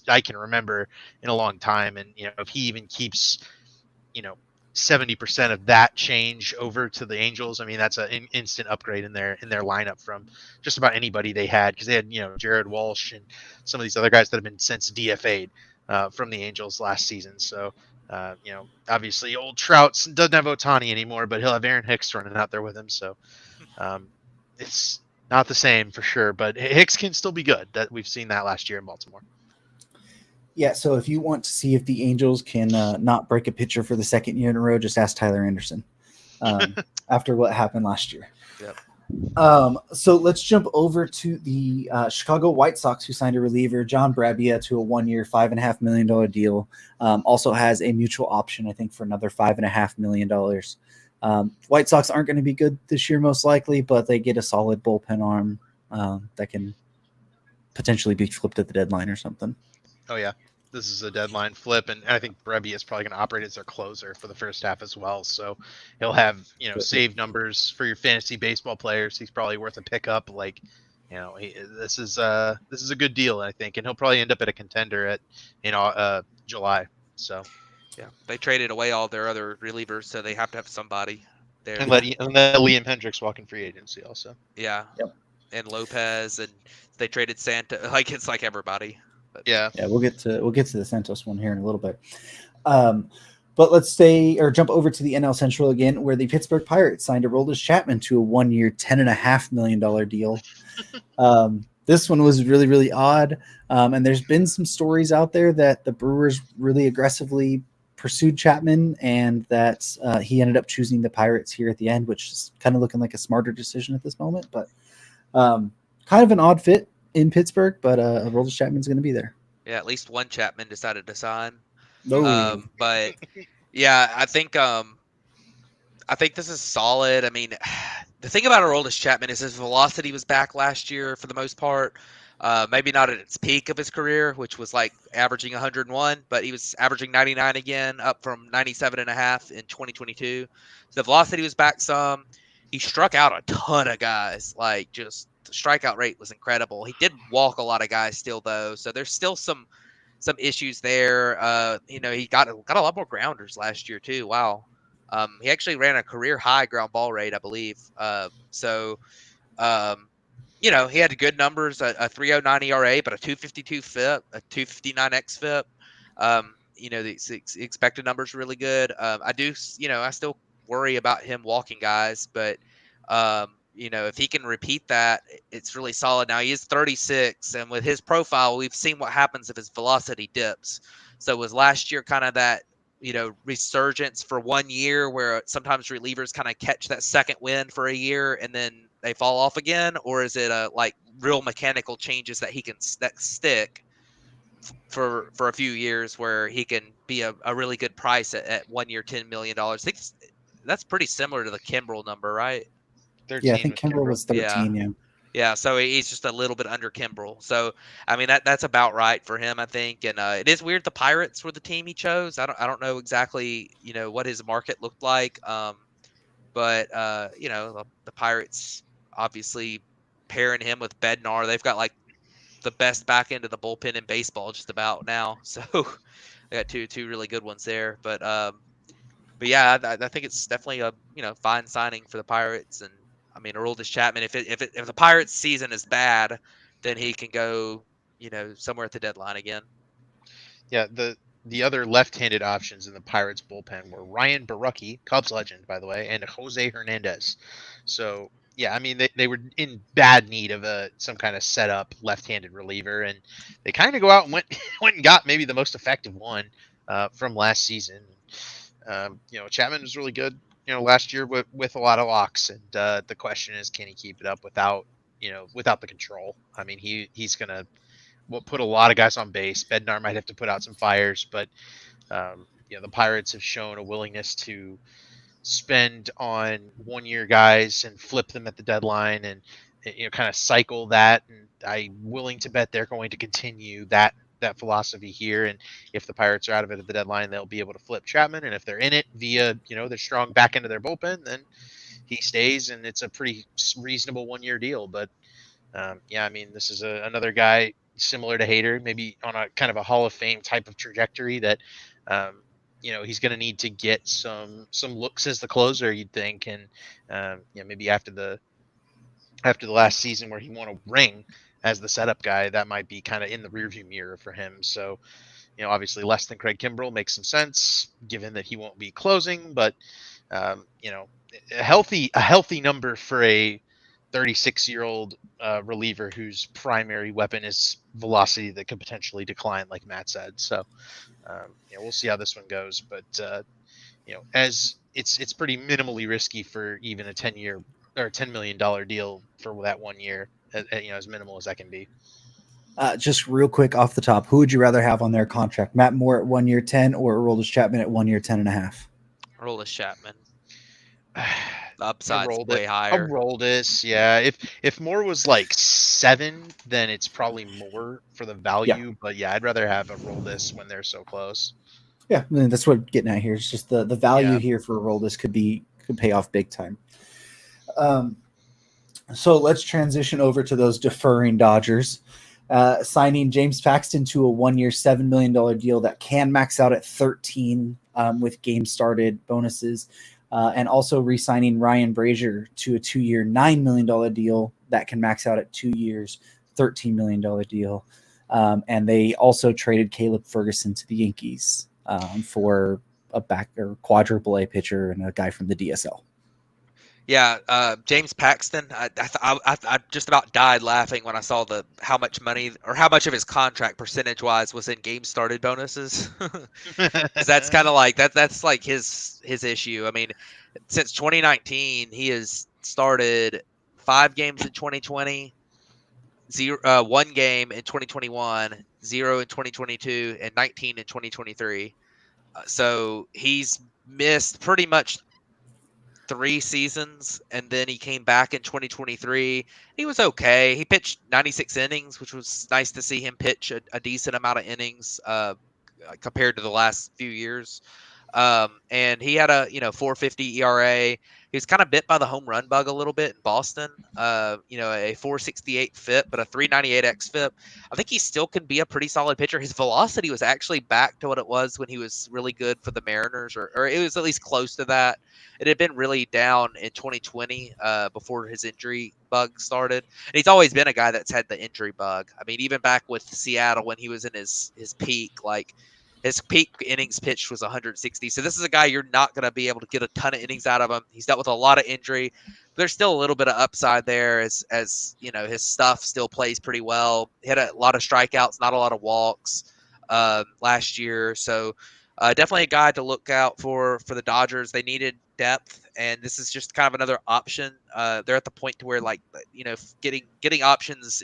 I can remember in a long time. And if he even keeps 70% of that change over to the Angels, I mean, that's an instant upgrade in their lineup from just about anybody they had, because they had Jared Walsh and some of these other guys that have been since DFA'd from the Angels last season. So obviously old Trout doesn't have Ohtani anymore, but he'll have Aaron Hicks running out there with him. So it's not the same for sure, but Hicks can still be good. That we've seen that last year in Baltimore. Yeah, so if you want to see if the Angels can not break a pitcher for the second year in a row, just ask Tyler Anderson after what happened last year. Yep. So let's jump over to the Chicago White Sox, who signed a reliever, John Brabia, to a 1-year, $5.5 million deal. Also has a mutual option, I think, for another $5.5 million. White Sox aren't going to be good this year, most likely, but they get a solid bullpen arm that can potentially be flipped at the deadline or something. Oh, yeah. This is a deadline flip, and I think Brebbia is probably going to operate as their closer for the first half as well. So he'll have, save numbers for your fantasy baseball players. He's probably worth a pickup. This is a good deal, I think, and he'll probably end up at a contender at July. So yeah, they traded away all their other relievers, so they have to have somebody there. And let Liam Hendricks walk in free agency also. Yeah. Yep. And Lopez, and they traded Santa. It's like everybody. But. Yeah, we'll get to the Santos one here in a little bit. But let's jump over to the NL Central again, where the Pittsburgh Pirates signed Aroldis Chapman to a 1-year, $10.5 million deal. This one was really, really odd. And there's been some stories out there that the Brewers really aggressively pursued Chapman, and that he ended up choosing the Pirates here at the end, which is kind of looking like a smarter decision at this moment. But kind of an odd fit in Pittsburgh, but Aroldis Chapman's going to be there. Yeah, at least one Chapman decided to sign. No. But yeah, I think this is solid. I mean, the thing about Aroldis Chapman is his velocity was back last year for the most part. Maybe not at its peak of his career, which was like averaging 101, but he was averaging 99 again, up from 97.5 in 2022. So the velocity was back some. He struck out a ton of guys, just the strikeout rate was incredible. He did walk a lot of guys still, though, so there's still some issues there. He got a lot more grounders last year too. Wow. He actually ran a career high ground ball rate, I believe. He had good numbers, a 3.09 ERA, but a 2.52 FIP, a 2.59 xFIP. The expected numbers are really good. I still worry about him walking guys, but if he can repeat that, it's really solid. Now he is 36, and with his profile, we've seen what happens if his velocity dips. So was last year kind of that, resurgence for 1 year where sometimes relievers kind of catch that second wind for a year and then they fall off again? Or is it real mechanical changes that he can stick for a few years where he can be a really good price at 1 year, $10 million? I think that's pretty similar to the Kimbrel number, right? 13 yeah, I think Kimbrel was 13. Yeah. Yeah, so he's just a little bit under Kimbrel. So, I mean, that's about right for him, I think. And it is weird the Pirates were the team he chose. I don't know exactly, what his market looked like. but the Pirates obviously pairing him with Bednar, they've got like the best back end of the bullpen in baseball just about now. So they got two really good ones there. But yeah, I think it's definitely a fine signing for the Pirates. And I mean, Aroldis Chapman, if the Pirates season is bad, then he can go somewhere at the deadline again. Yeah, the other left-handed options in the Pirates bullpen were Ryan Barucki, Cubs legend, by the way, and Jose Hernandez. So yeah, I mean they were in bad need of some kind of setup left-handed reliever, and they kind of go out and went went and got maybe the most effective one from last season. Chapman was really good, last year with a lot of walks, and the question is, can he keep it up without the control? I mean, he's gonna will put a lot of guys on base. Bednar might have to put out some fires, but the Pirates have shown a willingness to spend on 1-year guys and flip them at the deadline, and kind of cycle that. And I'm willing to bet they're going to continue that philosophy here. And if the Pirates are out of it at the deadline, they'll be able to flip Chapman. And if they're in it via their strong back end of their bullpen, then he stays, and it's a pretty reasonable 1-year deal. But I mean, this is another guy similar to Hader, maybe on a kind of a Hall of Fame type of trajectory that, he's going to need to get some looks as the closer, you'd think, and maybe after the last season where he won a ring as the setup guy, that might be kind of in the rearview mirror for him. So, obviously less than Craig Kimbrell makes some sense given that he won't be closing, but a healthy number for a 36-year-old reliever whose primary weapon is velocity that could potentially decline, like Matt said. So, we'll see how this one goes. But as it's pretty minimally risky for even a 10-year or $10 million deal for that 1 year, as minimal as that can be. Just real quick off the top, who would you rather have on their contract? Matt Moore at 1 year 10 or Aroldis Chapman at 1 year 10.5? Aroldis Chapman. The upside's way A higher. Aroldis, yeah. If Moore was like 7, then it's probably more for the value. Yeah. But yeah, I'd rather have a Aroldis when they're so close. Yeah, I mean, that's what I'm getting at here. It's just the value here for Aroldis could pay off big time. So let's transition over to those deferring Dodgers. Signing James Paxton to a 1 year, $7 million deal that can max out at 13 with game started bonuses. And also re-signing Ryan Brazier to a 2 year, $9 million deal that can max out at 2 years, $13 million deal. And they also traded Caleb Ferguson to the Yankees for a back or quadruple A pitcher and a guy from the DSL. Yeah, James Paxton. I just about died laughing when I saw how much money or how much of his contract percentage-wise was in game started bonuses. Because that's kind of like that's like his issue. I mean, since 2019, he has started 5 games in 2020, 1 game in 2021, 0 in 2022, and 19 in 2023. So he's missed pretty much 3 seasons, and then he came back in 2023. He was okay. He pitched 96 innings, which was nice to see him pitch a decent amount of innings compared to the last few years. And he had a 4.50 ERA. He was kind of bit by the home run bug a little bit in Boston. A 4.68 FIP, but a 3.98 xFIP. I think he still can be a pretty solid pitcher. His velocity was actually back to what it was when he was really good for the Mariners, or it was at least close to that. It had been really down in 2020 before his injury bug started. And he's always been a guy that's had the injury bug. I mean, even back with Seattle when he was in his peak, like his peak innings pitched was 160. So this is a guy you're not going to be able to get a ton of innings out of him. He's dealt with a lot of injury. There's still a little bit of upside there as his stuff still plays pretty well. He had a lot of strikeouts, not a lot of walks last year. So definitely a guy to look out for the Dodgers. They needed depth, and this is just kind of another option. They're at the point to where getting options,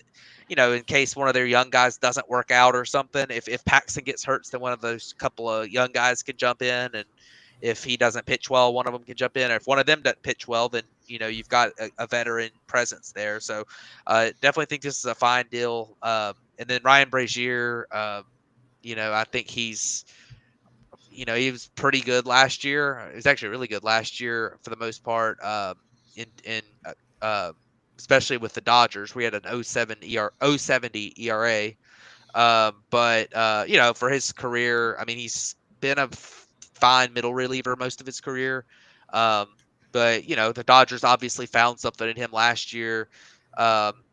in case one of their young guys doesn't work out or something. If Paxton gets hurt, then one of those couple of young guys can jump in, and if he doesn't pitch well, one of them can jump in. Or if one of them doesn't pitch well, then you've got a veteran presence there. So definitely think this is a fine deal. And then Ryan Brazier, I think he's he was pretty good last year. He was actually really good last year for the most part. In especially with the Dodgers, we had an 0.70 ERA. But for his career, I mean, he's been a fine middle reliever most of his career. Um, but the Dodgers obviously found something in him last year. Um,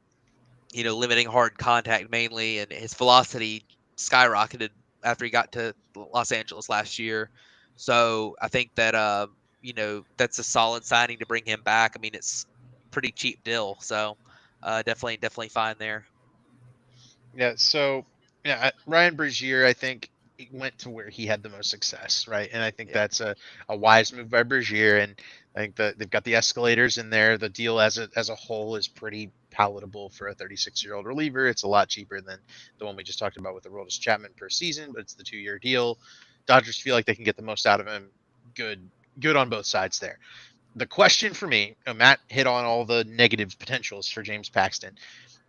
limiting hard contact mainly, and his velocity skyrocketed after he got to Los Angeles last year. So I think that that's a solid signing to bring him back. I mean, it's pretty cheap deal, so definitely fine there. Yeah, so Ryan Bergier, I think he went to where he had the most success, right? And I think Yeah. that's a wise move by Bergier. And I think that they've got the escalators in there. The deal as a whole is pretty palatable for a 36-year-old reliever. It's a lot cheaper than the one we just talked about with the Aroldis Chapman per season, but it's the 2-year deal. Dodgers feel like they can get the most out of him. Good on both sides there. The question for me, Matt hit on all the negative potentials for James Paxton,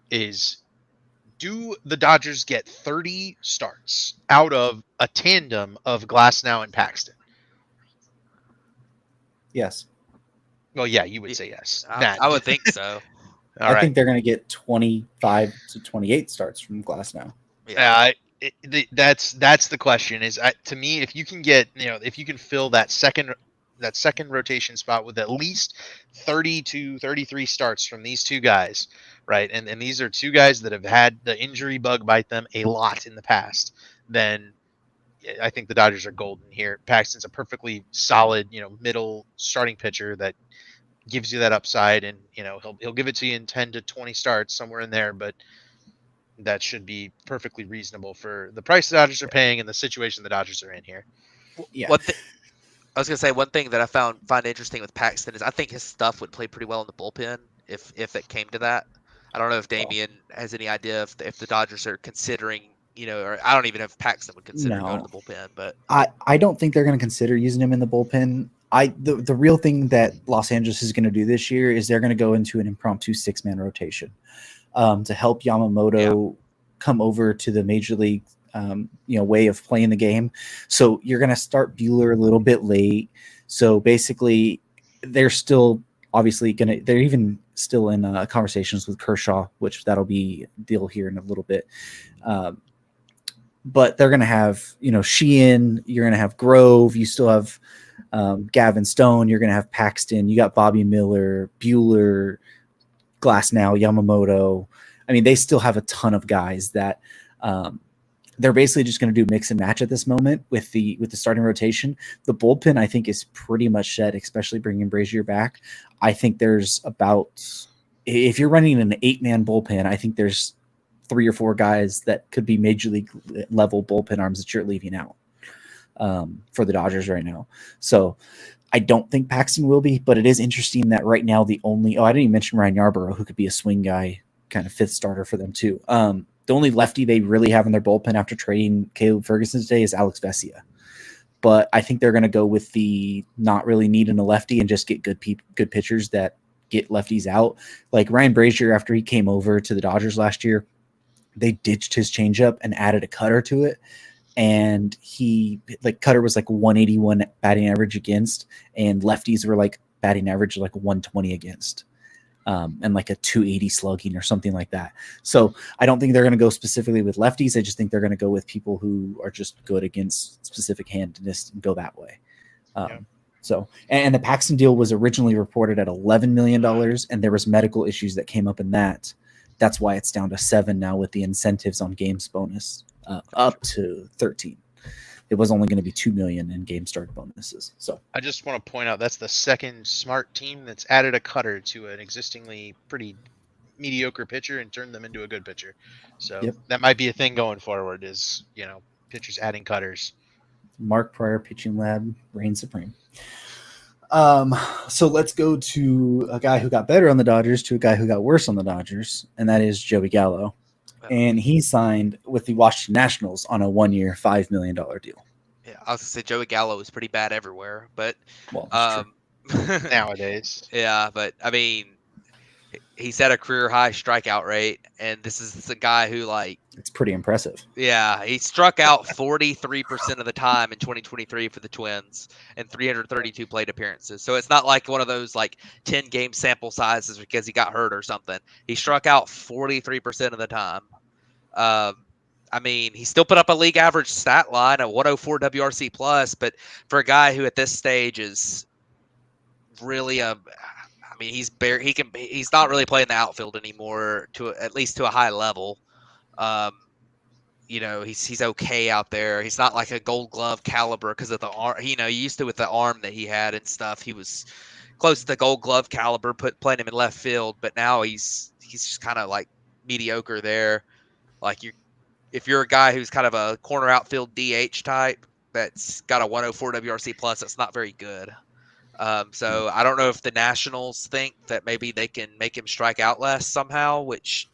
is do the Dodgers get 30 starts out of a tandem of Glasnow and Paxton? Yes. Well, yeah, you would Yeah, say yes. I, Matt. I would think so. All I right. think they're going to get 25 to 28 starts from Glasnow. Yeah. That's the question. Is to me, if you can if you can fill that second rotation spot with at least 30 to 33 starts from these two guys, right? And these are two guys that have had the injury bug bite them a lot in the past, then I think the Dodgers are golden here. Paxton's a perfectly solid, middle starting pitcher that gives you that upside, and he'll give it to you in 10 to 20 starts somewhere in there, but that should be perfectly reasonable for the price the Dodgers are paying and the situation the Dodgers are in here. Yeah. One thing I was gonna say, one thing that I find interesting with Paxton is I think his stuff would play pretty well in the bullpen if it came to that. I don't know if Well, Damien has any idea if the Dodgers are considering, or I don't even know if Paxton would consider going to no, the bullpen, but I don't think they're going to consider using him in the bullpen. The real thing that Los Angeles is going to do this year is they're going to go into an impromptu 6-man rotation to help Yamamoto come over to the major league way of playing the game. So you're going to start Buehler a little bit late. So basically, they're still obviously they're even still in conversations with Kershaw, which that'll be a deal here in a little bit. But they're going to have, Sheehan, you're going to have Grove, you still have Gavin Stone, you're going to have Paxton, you got Bobby Miller, Buehler, Glasnow, Yamamoto. I mean, they still have a ton of guys that they're basically just going to do mix and match at this moment with the starting rotation. The bullpen, I think, is pretty much set, especially bringing Brazier back. I think there's if you're running an 8-man bullpen, I think there's 3 or 4 guys that could be major league level bullpen arms that you're leaving out for the Dodgers right now. So I don't think Paxton will be, but it is interesting that right now I didn't even mention Ryan Yarbrough, who could be a swing guy, kind of 5th starter for them too. The only lefty they really have in their bullpen after trading Caleb Ferguson today is Alex Vesia. But I think they're going to go with the not really needing a lefty and just get good pitchers that get lefties out. Like Ryan Brazier, after he came over to the Dodgers last year, they ditched his changeup and added a cutter to it. And cutter was like 181 batting average against, and lefties were like batting average like 120 against, and like a 280 slugging or something like that. So I don't think they're going to go specifically with lefties. I just think they're going to go with people who are just good against specific handedness and go that way. So, and the Paxton deal was originally reported at $11 million, and there was medical issues that came up in that. That's why it's down to 7 now with the incentives on games bonus up to 13. It was only going to be 2 million in game start bonuses. So I just want to point out that's the second smart team that's added a cutter to an existingly pretty mediocre pitcher and turned them into a good pitcher. So that might be a thing going forward is, pitchers adding cutters. Mark Pryor pitching lab reigns supreme. So let's go to a guy who got better on the Dodgers to a guy who got worse on the Dodgers, and that is Joey Gallo. And he signed with the Washington Nationals on a 1-year, $5 million deal. Yeah, I was gonna say Joey Gallo is pretty bad everywhere, but nowadays. Yeah, but I mean, He's at a career high strikeout rate, and this is a guy who It's pretty impressive. yeah, he struck out 43% of the time in 2023 for the Twins and 332 plate appearances. So it's not like one of those 10 game sample sizes because he got hurt or something. He struck out 43% of the time. Um, I mean, he still put up a league average stat line, a 104 WRC plus, but for a guy who at this stage is really I mean, he's not really playing the outfield anymore at least to a high level. Um, he's okay out there. He's not like a Gold Glove caliber because of the arm. He used to with the arm that he had and stuff. He was close to the Gold Glove caliber, playing him in left field. But now he's just kind of like mediocre there. Like if you're a guy who's kind of a corner outfield DH type that's got a 104 WRC plus, that's not very good. So I don't know if the Nationals think that maybe they can make him strike out less somehow, which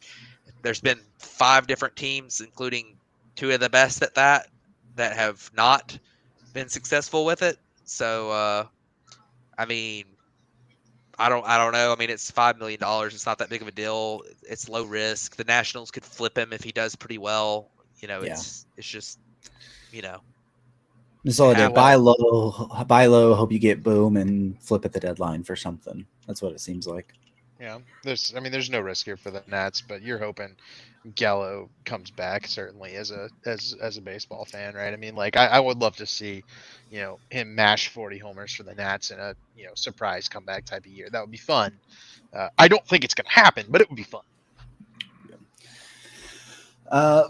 there's been 5 different teams, including 2 of the best at that have not been successful with it. So, I mean, I don't know. I mean, it's $5 million. It's not that big of a deal. It's low risk. The Nationals could flip him if he does pretty well. Yeah. It's just, you know, It's all I Yeah, do. Buy low, hope you get boom, and flip at the deadline for something. That's what it seems like. Yeah, there's no risk here for the Nats, but you're hoping Gallo comes back certainly as a baseball fan, right? I mean, I would love to see, him mash 40 homers for the Nats in a surprise comeback type of year. That would be fun. I don't think it's gonna happen, but it would be fun.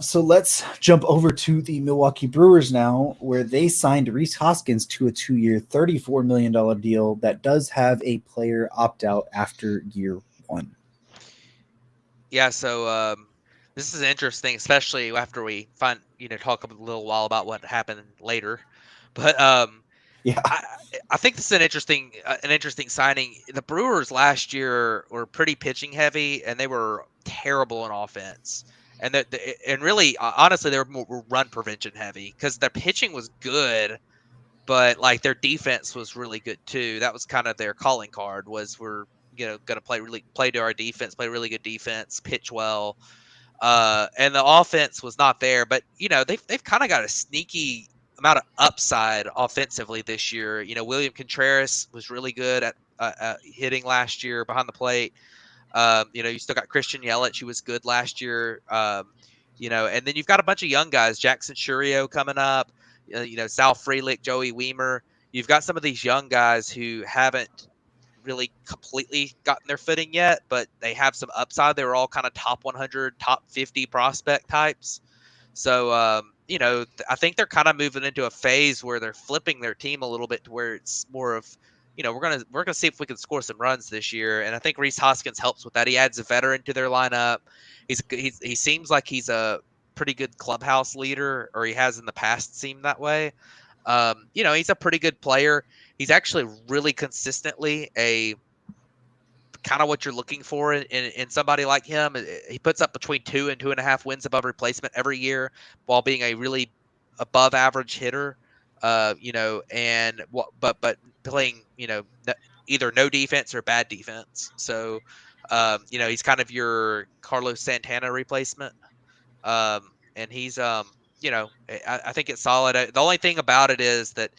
So let's jump over to the Milwaukee Brewers now, where they signed Rhys Hoskins to a 2-year, $34 million deal that does have a player opt out after year 1. Yeah, so this is interesting, especially after we talk a little while about what happened later. But Yeah. I think this is an interesting signing. The Brewers last year were pretty pitching heavy, and they were terrible in offense. And really, honestly, they were more run prevention heavy because their pitching was good, but their defense was really good too. That was kind of their calling card was we're going to play to our defense, play really good defense, pitch well. And the offense was not there, but they've kind of got a sneaky amount of upside offensively this year. William Contreras was really good at hitting last year behind the plate. You still got Christian Yelich, who was good last year. And then you've got a bunch of young guys, Jackson Churio coming up. Sal Frelick, Joey Weimer. You've got some of these young guys who haven't really completely gotten their footing yet, but they have some upside. They were all kind of top 100, top 50 prospect types. So, I think they're kind of moving into a phase where they're flipping their team a little bit to where it's more of, we're gonna see if we can score some runs this year. And I think Rhys Hoskins helps with that. He adds a veteran to their lineup. He seems like he's a pretty good clubhouse leader, or he has in the past seemed that way. He's a pretty good player. He's actually really consistently a kind of what you're looking for in somebody like him. He puts up between 2 and 2.5 wins above replacement every year while being a really above average hitter. But playing, either no defense or bad defense. So, he's kind of your Carlos Santana replacement. And he's, I think it's solid. The only thing about it is that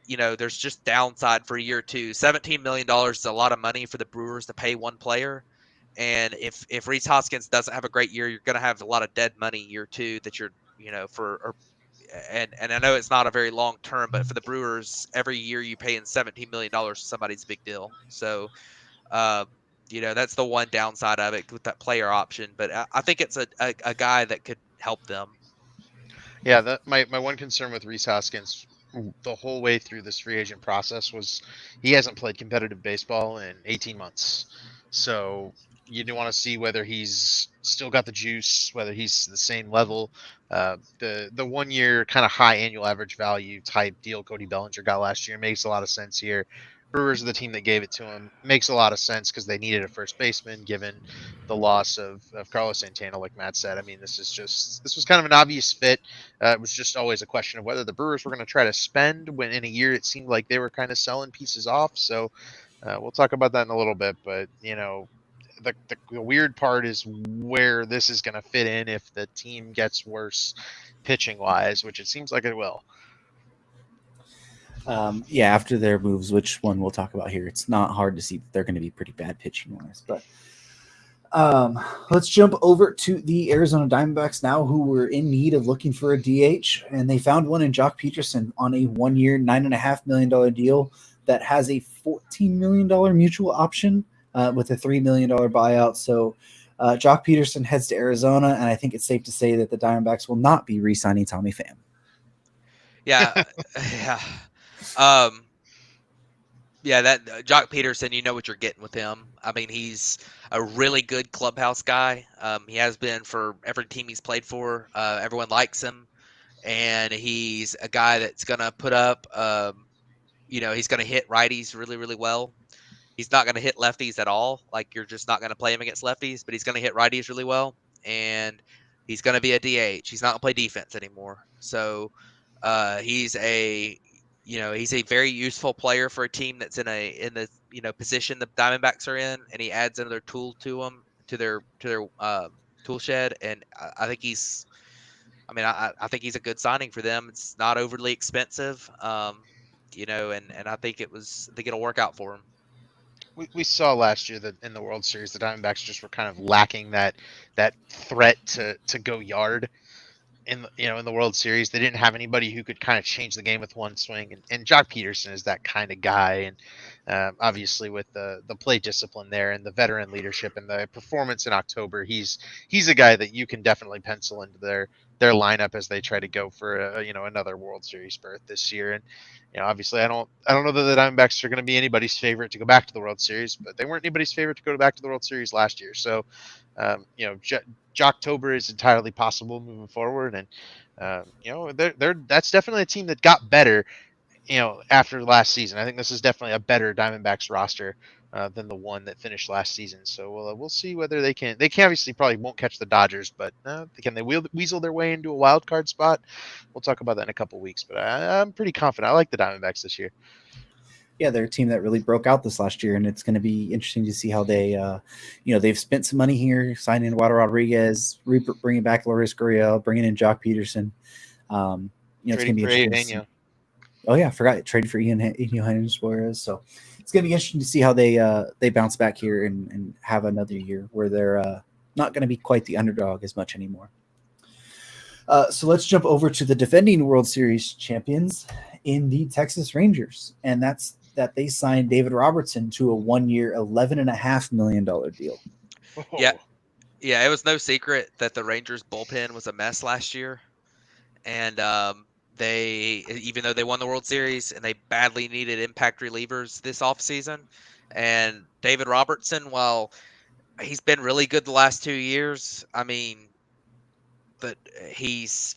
there's just downside for year 2. $17 million is a lot of money for the Brewers to pay one player. And if Rhys Hoskins doesn't have a great year, you're going to have a lot of dead money year 2 that you're, and I know it's not a very long term, but for the Brewers, every year you paying $17 million to somebody's a big deal. So, that's the one downside of it with that player option. But I think it's a guy that could help them. Yeah, my one concern with Rhys Hoskins the whole way through this free agent process was he hasn't played competitive baseball in 18 months. So you do want to see whether he's still got the juice, whether he's the same level. The 1 year kind of high annual average value type deal Cody Bellinger got last year makes a lot of sense here. Brewers are the team that gave it to him. Makes a lot of sense because they needed a first baseman given the loss of Carlos Santana, like Matt said. I mean, this was kind of an obvious fit. It was just always a question of whether the Brewers were going to try to spend when in a year it seemed like they were kind of selling pieces off. So we'll talk about that in a little bit. But, the weird part is where this is going to fit in if the team gets worse pitching wise, which it seems like it will. Yeah, after their moves, which one we'll talk about here, it's not hard to see that they're going to be pretty bad pitching wise. But let's jump over to the Arizona Diamondbacks now, who were in need of looking for a DH, and they found one in Jock Peterson on a 1 year, $9.5 million deal that has a $14 million mutual option with a $3 million buyout. So Jock Peterson heads to Arizona, and I think it's safe to say that the Diamondbacks will not be re-signing Tommy Pham. Yeah, yeah. Um, yeah, that Jock Peterson, you know what you're getting with him. I mean, he's a really good clubhouse guy. He has been for every team he's played for. Everyone likes him, and he's a guy that's gonna put up. He's gonna hit righties really, really well. He's not gonna hit lefties at all. Like, you're just not gonna play him against lefties, but he's gonna hit righties really well, and he's gonna be a DH. He's not gonna play defense anymore. So he's a very useful player for a team that's in the position the Diamondbacks are in, and he adds another tool to them to their tool shed. And I think he's, I think he's a good signing for them. It's not overly expensive, and I think it'll work out for him. We saw last year that in the World Series, the Diamondbacks just were kind of lacking that threat to go yard. In the World Series, they didn't have anybody who could kind of change the game with one swing, and Jock Peterson is that kind of guy. And obviously, with the play discipline there and the veteran leadership and the performance in October, he's a guy that you can definitely pencil into their lineup as they try to go for another World Series berth this year. And obviously, I don't know that the Diamondbacks are going to be anybody's favorite to go back to the World Series, but they weren't anybody's favorite to go back to the World Series last year. So, Jocktober is entirely possible moving forward, and that's definitely a team that got better, after last season. I think this is definitely a better Diamondbacks roster than the one that finished last season. So we'll see whether they can. They can obviously probably won't catch the Dodgers, but can they weasel their way into a wild card spot? We'll talk about that in a couple weeks. But I'm pretty confident. I like the Diamondbacks this year. Yeah, they're a team that really broke out this last year, and it's going to be interesting to see how they, they've spent some money here, signing Eduardo Rodriguez, bringing back Lourdes Gurriel, bringing in Jock Peterson. It's going to be interesting. Oh yeah, I forgot traded for Ian Suarez. So it's going to be interesting to see how they bounce back here and have another year where they're not going to be quite the underdog as much anymore. So let's jump over to the defending World Series champions in the Texas Rangers, and that's that they signed David Robertson to a 1 year, $11.5 million deal. Yeah, it was no secret that the Rangers bullpen was a mess last year, and they, even though they won the World Series, and they badly needed impact relievers this offseason, and David Robertson, while he's been really good the last 2 years, but he's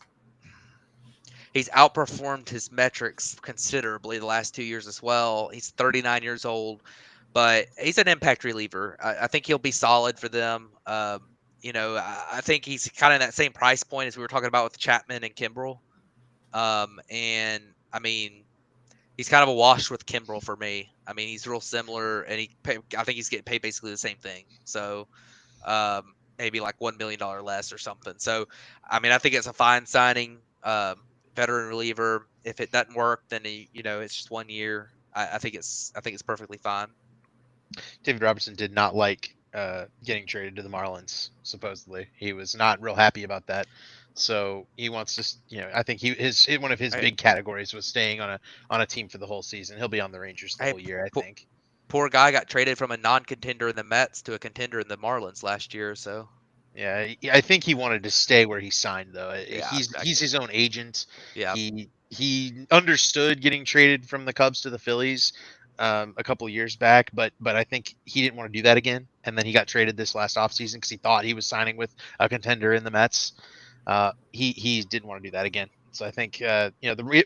outperformed his metrics considerably the last 2 years as well. He's 39 years old, but he's an impact reliever. I think he'll be solid for them. I think he's kind of in that same price point as we were talking about with Chapman and Kimbrel. He's kind of a wash with Kimbrel for me. He's real similar, and I think he's getting paid basically the same thing. So maybe like $1 million less or something. So, I think it's a fine signing. Veteran reliever. If it doesn't work, then it's just 1 year. I think it's perfectly fine. David Robertson did not like getting traded to the Marlins. Supposedly, he was not real happy about that. So he wants to, I think one of his big categories was staying on a team for the whole season. He'll be on the Rangers the whole year, I think. Poor guy got traded from a non-contender in the Mets to a contender in the Marlins last year. So. Yeah, I think he wanted to stay where he signed, though. Yeah, he's his own agent. Yeah. He understood getting traded from the Cubs to the Phillies a couple years back, but I think he didn't want to do that again. And then he got traded this last offseason because he thought he was signing with a contender in the Mets. He didn't want to do that again. So I think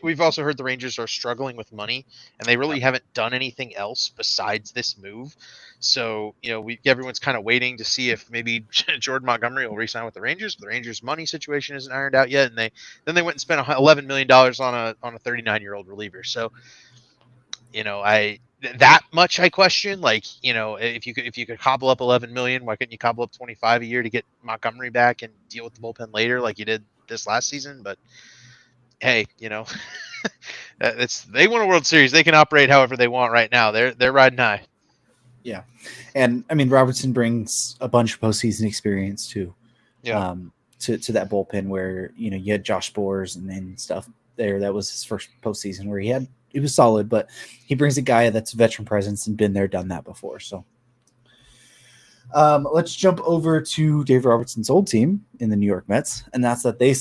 we've also heard the Rangers are struggling with money, and they really haven't done anything else besides this move. So everyone's kind of waiting to see if maybe Jordan Montgomery will re-sign with the Rangers. But the Rangers' money situation isn't ironed out yet, and they went and spent $11 million on a 39-year-old reliever. So that much I question. Like, if you could cobble up 11 million, why couldn't you cobble up 25 a year to get Montgomery back and deal with the bullpen later like you did this last season? But hey, it's they won a World Series. They can operate however they want right now. They're riding high. Yeah, and I mean Robertson brings a bunch of postseason experience too. Yeah. To that bullpen where you had Josh Boers and stuff there. That was his first postseason where he was solid, but he brings a guy that's veteran presence and been there, done that before. So let's jump over to Dave Robertson's old team in the New York Mets, and that's that they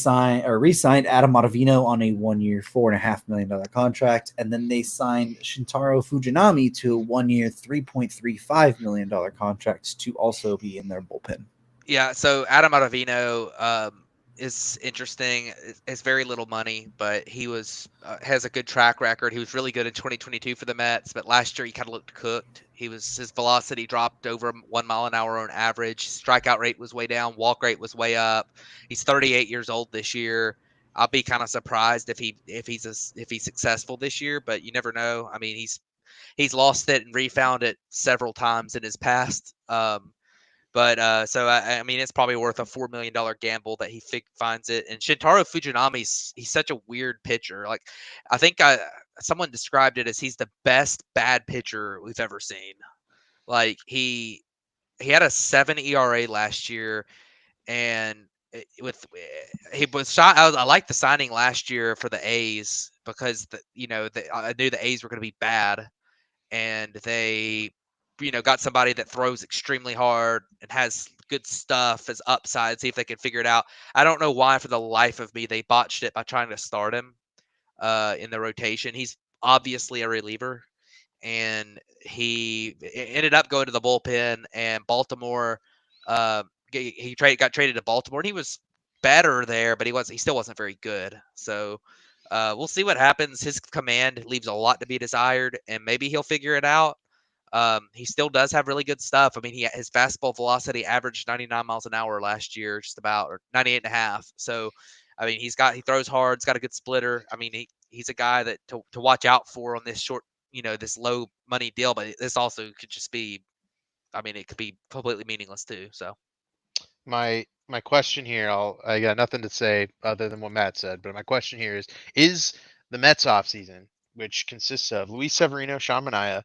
re-signed Adam Ottavino on a 1 year, $4.5 million contract, and then they signed Shintaro Fujinami to a 1 year, $3.35 million contract to also be in their bullpen. Yeah, so Adam Ottavino is interesting. It's very little money, but he has a good track record. He was really good in 2022 for the Mets, but last year he kind of looked cooked. His velocity dropped over 1 mile an hour on average. Strikeout rate was way down. Walk rate was way up. He's 38 years old this year. I'll be kind of surprised if he's successful this year, but you never know. I mean, he's lost it and refound it several times in his past. So I mean, it's probably worth a $4 million gamble that he finds it. And Shintaro Fujinami's he's such a weird pitcher. Like, I think someone described it as he's the best bad pitcher we've ever seen. Like he had a 7 ERA last year, and he was shot. I like the signing last year for the A's because I knew the A's were going to be bad, and they got somebody that throws extremely hard and has good stuff as upside, see if they can figure it out. I don't know why for the life of me they botched it by trying to start him in the rotation. He's obviously a reliever, and he ended up going to the bullpen, and Baltimore got traded to Baltimore, and he was better there, but he still wasn't very good. So we'll see what happens. His command leaves a lot to be desired, and maybe he'll figure it out. He still does have really good stuff. I mean, his fastball velocity averaged 99 miles an hour last year, just about, or 98 and a half. So, I mean, he throws hard. He's got a good splitter. I mean, he's a guy that to watch out for on this short, this low money deal. But this also could just be, I mean, it could be completely meaningless too. So, My question here, I got nothing to say other than what Matt said, but my question here is the Mets offseason, which consists of Luis Severino, Sean Manaea,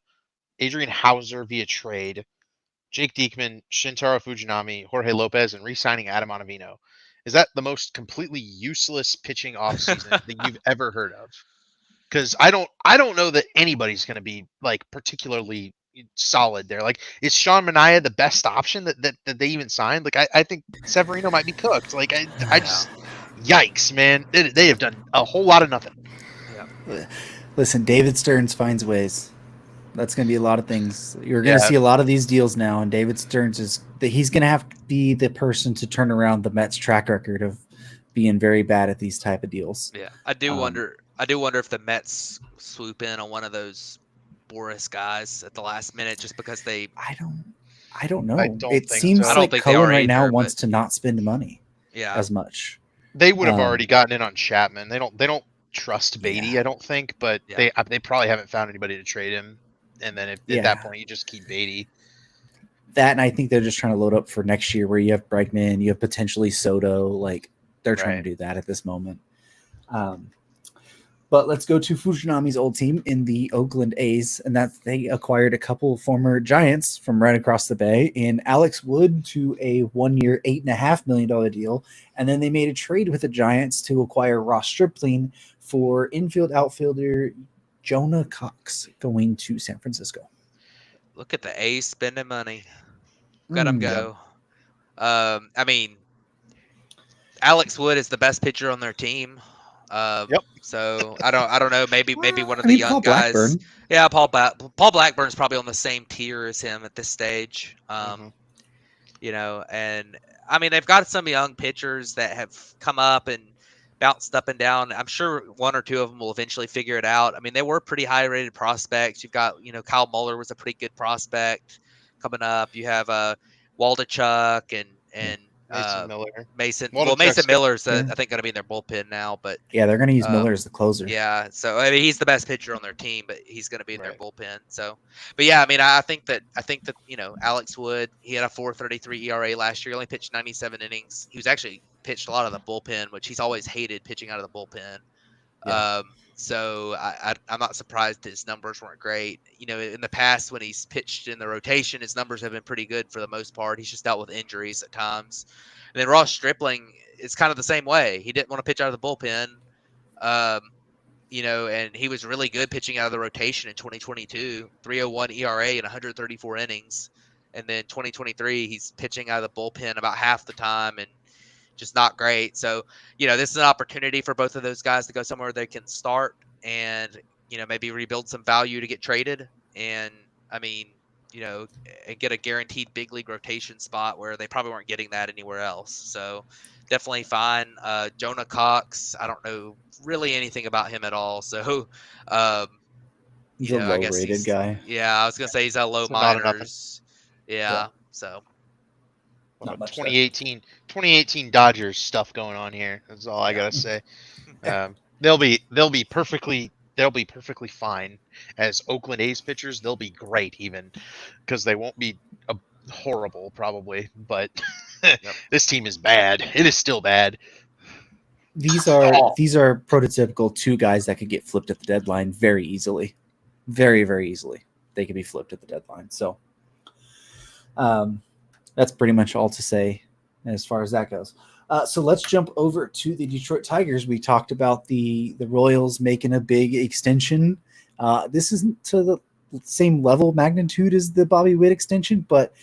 Adrian Hauser via trade, Jake Diekman, Shintaro Fujinami, Jorge Lopez, and re-signing Adam Ottavino. Is that the most completely useless pitching offseason that you've ever heard of? Because I don't know that anybody's going to be like particularly solid there. Like, is Sean Manaea the best option that they even signed? Like, I think Severino might be cooked. Like, I just yikes, man. They have done a whole lot of nothing. Yeah. Listen, David Stearns finds ways. That's going to be a lot of things. You're going to see a lot of these deals now, and David Stearns he's going to have to be the person to turn around the Mets' track record of being very bad at these type of deals. Yeah, I do wonder if the Mets swoop in on one of those Boris guys at the last minute just because they. I don't know. I don't it think seems so. like Cohen right now wants to not spend money. Yeah. As much. They would have already gotten in on Chapman. They don't trust Beatty, Yeah. I don't think, but they probably haven't found anybody to trade him. And then at that point, you just keep Beatty. That, and I think they're just trying to load up for next year where you have Bregman, you have potentially Soto. Like, they're trying to do that at this moment. But let's go to Fujinami's old team in the Oakland A's, and that they acquired a couple former Giants from right across the bay in Alex Wood to a 1 year, $8.5 million deal. And then they made a trade with the Giants to acquire Ross Stripling for infield outfielder Jonah Cox going to San Francisco. Look at the A's spending money. Let them go. I mean, Alex Wood is the best pitcher on their team. So I don't know. Maybe one of the young Paul guys. Blackburn. Yeah, Paul Blackburn's probably on the same tier as him at this stage. And I mean they've got some young pitchers that have come up and bounced up and down. I'm sure one or two of them will eventually figure it out. I mean, they were pretty high rated prospects. You've got, Kyle Muller was a pretty good prospect coming up. You have Waldachuk and Mason Miller. Mason Waldichuk's Miller's Yeah. I think going to be in their bullpen now, but Yeah, they're going to use Miller as the closer. yeah. So I mean, he's the best pitcher on their team, but he's going to be in their Right. bullpen. So, but yeah, I mean, I think that Alex Wood, he had a 4.33 ERA last year. He only pitched 97 innings. He was actually pitched a lot of the bullpen, which he's always hated pitching out of the bullpen. Yeah. So I'm not surprised his numbers weren't great. In the past when he's pitched in the rotation, his numbers have been pretty good for the most part. He's just dealt with injuries at times. And then Ross Stripling is kind of the same way. He didn't want to pitch out of the bullpen, and he was really good pitching out of the rotation in 2022, 3.01 ERA and 134 innings. And then 2023, he's pitching out of the bullpen about half the time and just not great. So, this is an opportunity for both of those guys to go somewhere they can start and, maybe rebuild some value to get traded. And I mean, and get a guaranteed big league rotation spot where they probably weren't getting that anywhere else. So definitely fine. Jonah Cox, I don't know really anything about him at all. So, He's a I guess low-rated guy. Yeah, I was going to say he's a low So not enough. minors. Yeah. So. Not much 2018 Dodgers stuff going on here. That's all I gotta say. They'll be perfectly fine as Oakland A's pitchers. They'll be great even because they won't be horrible probably. But this team is bad. It is still bad. These are prototypical two guys that could get flipped at the deadline very easily, very, very easily. They could be flipped at the deadline. So, that's pretty much all to say as far as that goes. So let's jump over to the Detroit Tigers. We talked about the Royals making a big extension. This isn't to the same level of magnitude as the Bobby Witt extension, but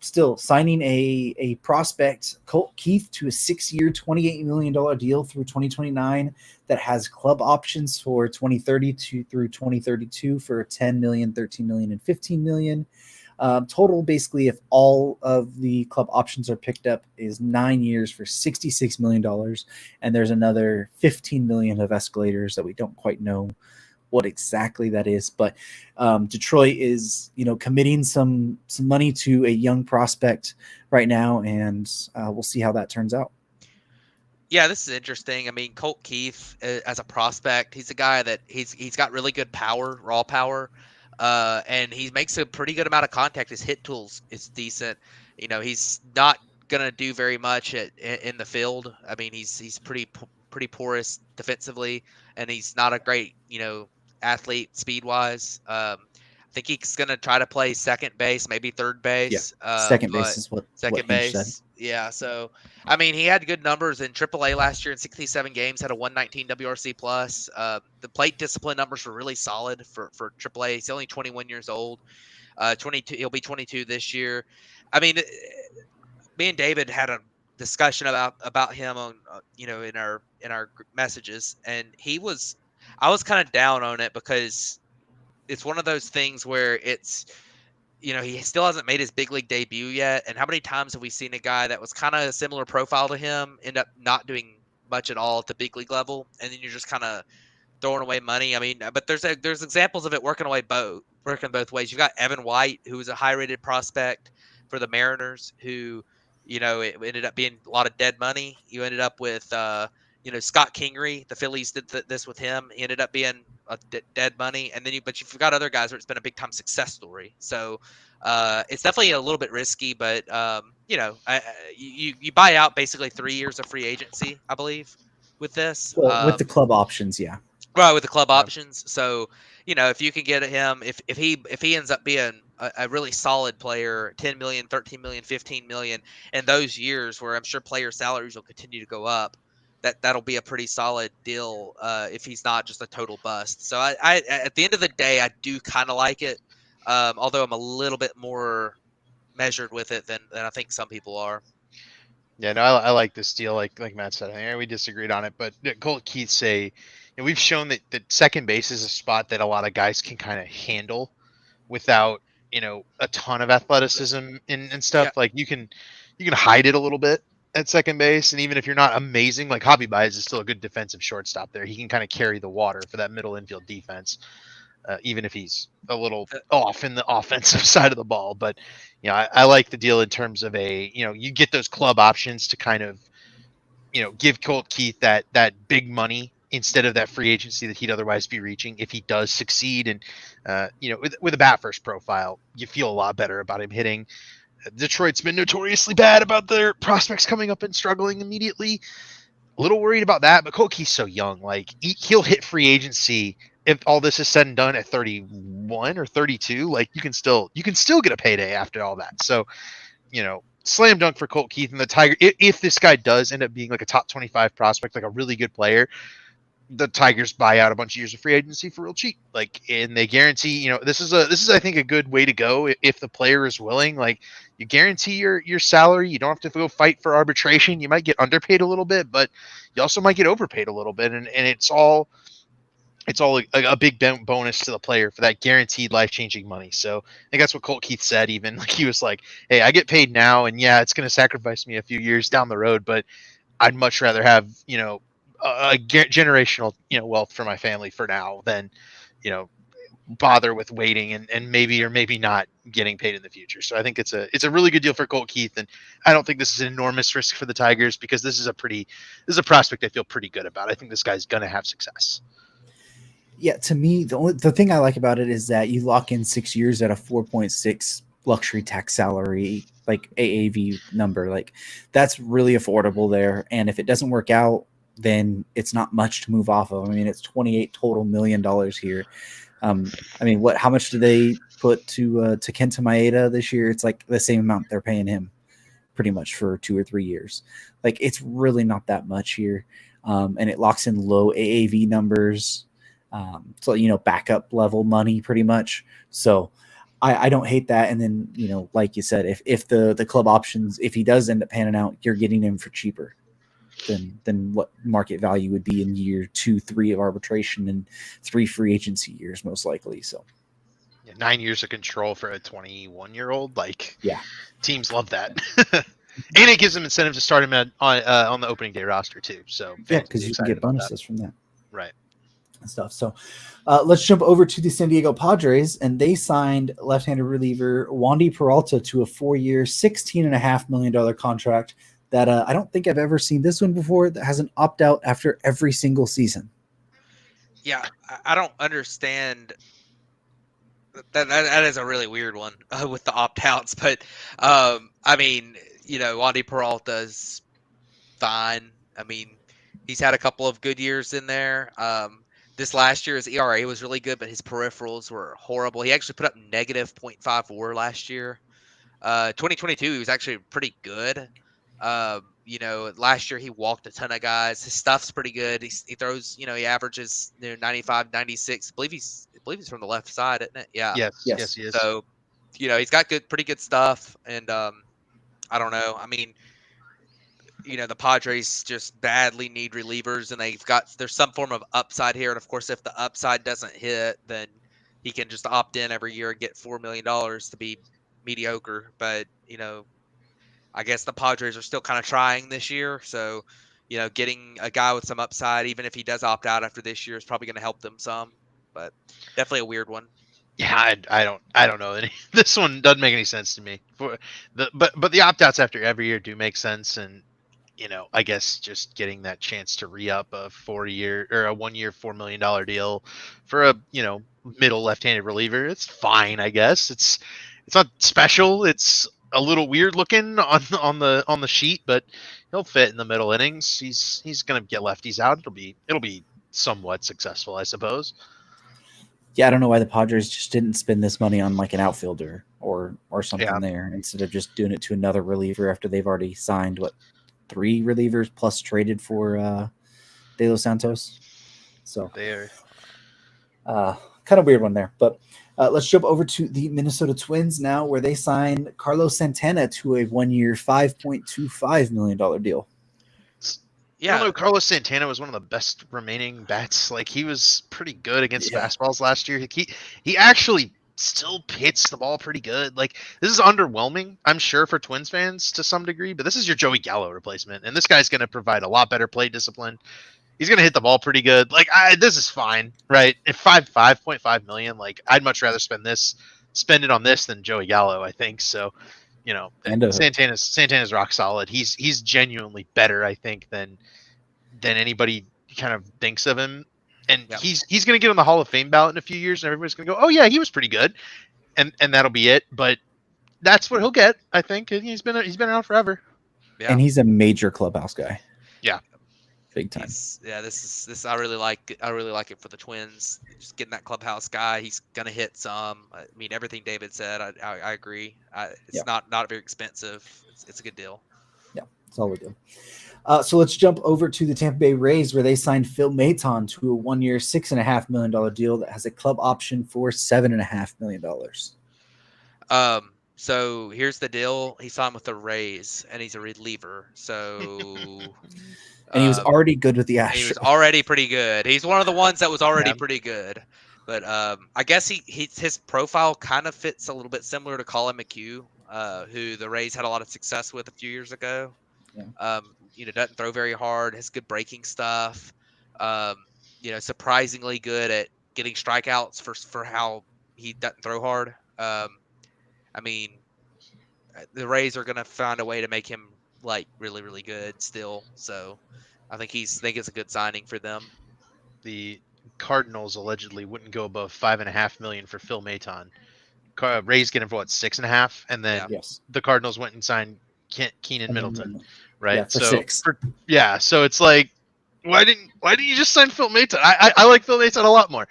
still signing a prospect, Colt Keith, to a 6-year, $28 million deal through 2029 that has club options for 2030 through 2032 for $10 million, $13 million, and $15 million. Total, basically, if all of the club options are picked up, is 9 years for $66 million. And there's another $15 million of escalators that we don't quite know what exactly that is. But Detroit is, committing some money to a young prospect right now, and we'll see how that turns out. Yeah, this is interesting. I mean, Colt Keith as a prospect, he's a guy that he's got really good power, raw power. And he makes a pretty good amount of contact. His hit tools is decent. He's not gonna do very much in the field. I mean, he's pretty porous defensively, and he's not a great athlete speed wise. I think he's gonna try to play second base, maybe third base. Yeah, second base is what base. said. Yeah, so I mean, he had good numbers in AAA last year in 67 games, had a 119 WRC plus. The plate discipline numbers were really solid for AAA. He's only 21 years old. 22, he'll be 22 this year. I mean, me and David had a discussion about him on in our messages, and I was kind of down on it because it's one of those things where it's. He still hasn't made his big league debut yet. And how many times have we seen a guy that was kind of a similar profile to him end up not doing much at all at the big league level? And then you're just kind of throwing away money. I mean, but there's examples of it working both ways. You've got Evan White, who was a high rated prospect for the Mariners, who, it ended up being a lot of dead money. You ended up with, Scott Kingery. The Phillies did this with him. He ended up being dead money, and then but you've got other guys where it's been a big time success story. So it's definitely a little bit risky, but you buy out basically 3 years of free agency, I believe, with this. Well, with the club options, yeah. Right, with the club options. So if you can get him, if he ends up being a really solid player, 10 million, 13 million, 15 million, in those years where I'm sure player salaries will continue to go up, that'll be a pretty solid deal if he's not just a total bust. So I at the end of the day, I do kind of like it, although I'm a little bit more measured with it than I think some people are. Yeah, no, I like this deal. Like Matt said, I think we disagreed on it, but Colt Keith we've shown that second base is a spot that a lot of guys can kind of handle without a ton of athleticism and stuff. Yeah. Like you can hide it a little bit at second base, and even if you're not amazing, like Javi Baez is still a good defensive shortstop there. He can kind of carry the water for that middle infield defense. even if he's a little off in the offensive side of the ball. But I like the deal in terms of you get those club options to kind of give Colt Keith that big money instead of that free agency that he'd otherwise be reaching if he does succeed. And with a bat first profile, you feel a lot better about him hitting. Detroit's been notoriously bad about their prospects coming up and struggling immediately. A little worried about that, but Colt Keith's so young. Like he'll hit free agency if all this is said and done at 31 or 32. Like you can still get a payday after all that. So, slam dunk for Colt Keith and the Tiger. If this guy does end up being like a top 25 prospect, like a really good player, the Tigers buy out a bunch of years of free agency for real cheap. Like, and they guarantee, this is I think a good way to go if the player is willing. Like, you guarantee your salary. You don't have to go fight for arbitration. You might get underpaid a little bit, but you also might get overpaid a little bit, and it's all a big bonus to the player for that guaranteed life-changing money. So I think that's what Colt Keith said. Even like he was like, "Hey, I get paid now, and yeah, it's going to sacrifice me a few years down the road, but I'd much rather have a generational wealth for my family for now than bother with waiting and maybe or maybe not getting paid in the future." So I think it's a really good deal for Colt Keith, and I don't think this is an enormous risk for the Tigers because this is a prospect I feel pretty good about. I think this guy's going to have success. Yeah, to me, the thing I like about it is that you lock in 6 years at a 4.6 luxury tax salary, like AAV number. Like that's really affordable there. And if it doesn't work out, then it's not much to move off of. I mean, it's $28 million here. I mean, how much do they put to Kenta Maeda this year? It's like the same amount they're paying him pretty much for 2 or 3 years. Like it's really not that much here. And it locks in low AAV numbers. So, backup level money pretty much. So I don't hate that. And then, like you said, if the club options, if he does end up panning out, you're getting him for cheaper than what market value would be in year 2, 3 of arbitration and 3 free agency years, most likely. So 9 years of control for a 21-year-old. Like, yeah, teams love that. And it gives them incentive to start him on the opening day roster too. So yeah, because you can get bonuses from that. Right. And stuff. So let's jump over to the San Diego Padres, and they signed left-handed reliever Wandy Peralta to a 4-year, $16.5 million contract that I don't think I've ever seen this one before that has an opt-out after every single season. Yeah, I don't understand. That is a really weird one with the opt-outs, but I mean, Wandy Peralta's fine. I mean, he's had a couple of good years in there. This last year, his ERA was really good, but his peripherals were horrible. He actually put up negative .54 last year. 2022, he was actually pretty good. Last year he walked a ton of guys. His stuff's pretty good. He throws, he averages 95, 96. I believe he's from the left side, isn't it? Yeah. Yes, he is. So, he's got pretty good stuff. And I don't know. I mean, the Padres just badly need relievers, and there's some form of upside here. And of course, if the upside doesn't hit, then he can just opt in every year and get $4 million to be mediocre. But, I guess the Padres are still kind of trying this year. So, getting a guy with some upside, even if he does opt out after this year, is probably going to help them some, but definitely a weird one. Yeah, I don't know. This one doesn't make any sense to me. But the opt-outs after every year do make sense. And, I guess just getting that chance to re-up a 4-year or a 1-year, $4 million deal for a, middle left-handed reliever, it's fine. I guess it's not special. It's a little weird looking on the sheet, but he'll fit in the middle innings. He's gonna get lefties out. It'll be somewhat successful, I suppose. Yeah, I don't know why the Padres just didn't spend this money on like an outfielder or something there instead of just doing it to another reliever after they've already signed 3 relievers plus traded for De Los Santos. So they're kind of weird one there, but let's jump over to the Minnesota Twins now, where they signed Carlos Santana to a 1-year, $5.25 million deal. Yeah, I know Carlos Santana was one of the best remaining bats. Like he was pretty good against fastballs last year. He actually still hits the ball pretty good. Like this is underwhelming, I'm sure, for Twins fans to some degree, but this is your Joey Gallo replacement, and this guy's going to provide a lot better play discipline. He's gonna hit the ball pretty good. Like this is fine, right? If 5.5 million, like I'd much rather spend it on this than Joey Gallo. I think so. You know, And Santana's rock solid. He's genuinely better, I think, than anybody kind of thinks of him. And Yep. he's going to get on the Hall of Fame ballot in a few years, and everybody's going to go, "Oh yeah, he was pretty good," and that'll be it. But that's what he'll get, I think. He's been around forever. Yeah. And he's a major clubhouse guy. Yeah, big time. This I really like it for the Twins. Just getting that clubhouse guy. He's gonna hit some. I mean, everything David said, I agree. It's not very expensive. It's a good deal. Yeah, solid deal. So let's jump over to the Tampa Bay Rays, where they signed Phil Maton to a 1 year, $6.5 million deal that has a club option for $7.5 million. So here's the deal. He signed with the Rays, and he's a reliever. So, and he was already good with the Astros. He was already pretty good. He's one of the ones that was already pretty good. But I guess his profile kind of fits a little bit similar to Colin McHugh, who the Rays had a lot of success with a few years ago. Yeah. Doesn't throw very hard, has good breaking stuff. Surprisingly good at getting strikeouts for how he doesn't throw hard. I mean, the Rays are going to find a way to make him like really, really good still. So I think it's a good signing for them. The Cardinals allegedly wouldn't go above $5.5 million for Phil Maton. Rays get him for what, 6.5, and then the Cardinals went and signed Keenan Middleton, right? Yeah, for 6. So it's like, why didn't you just sign Phil Maton? I like Phil Maton a lot more.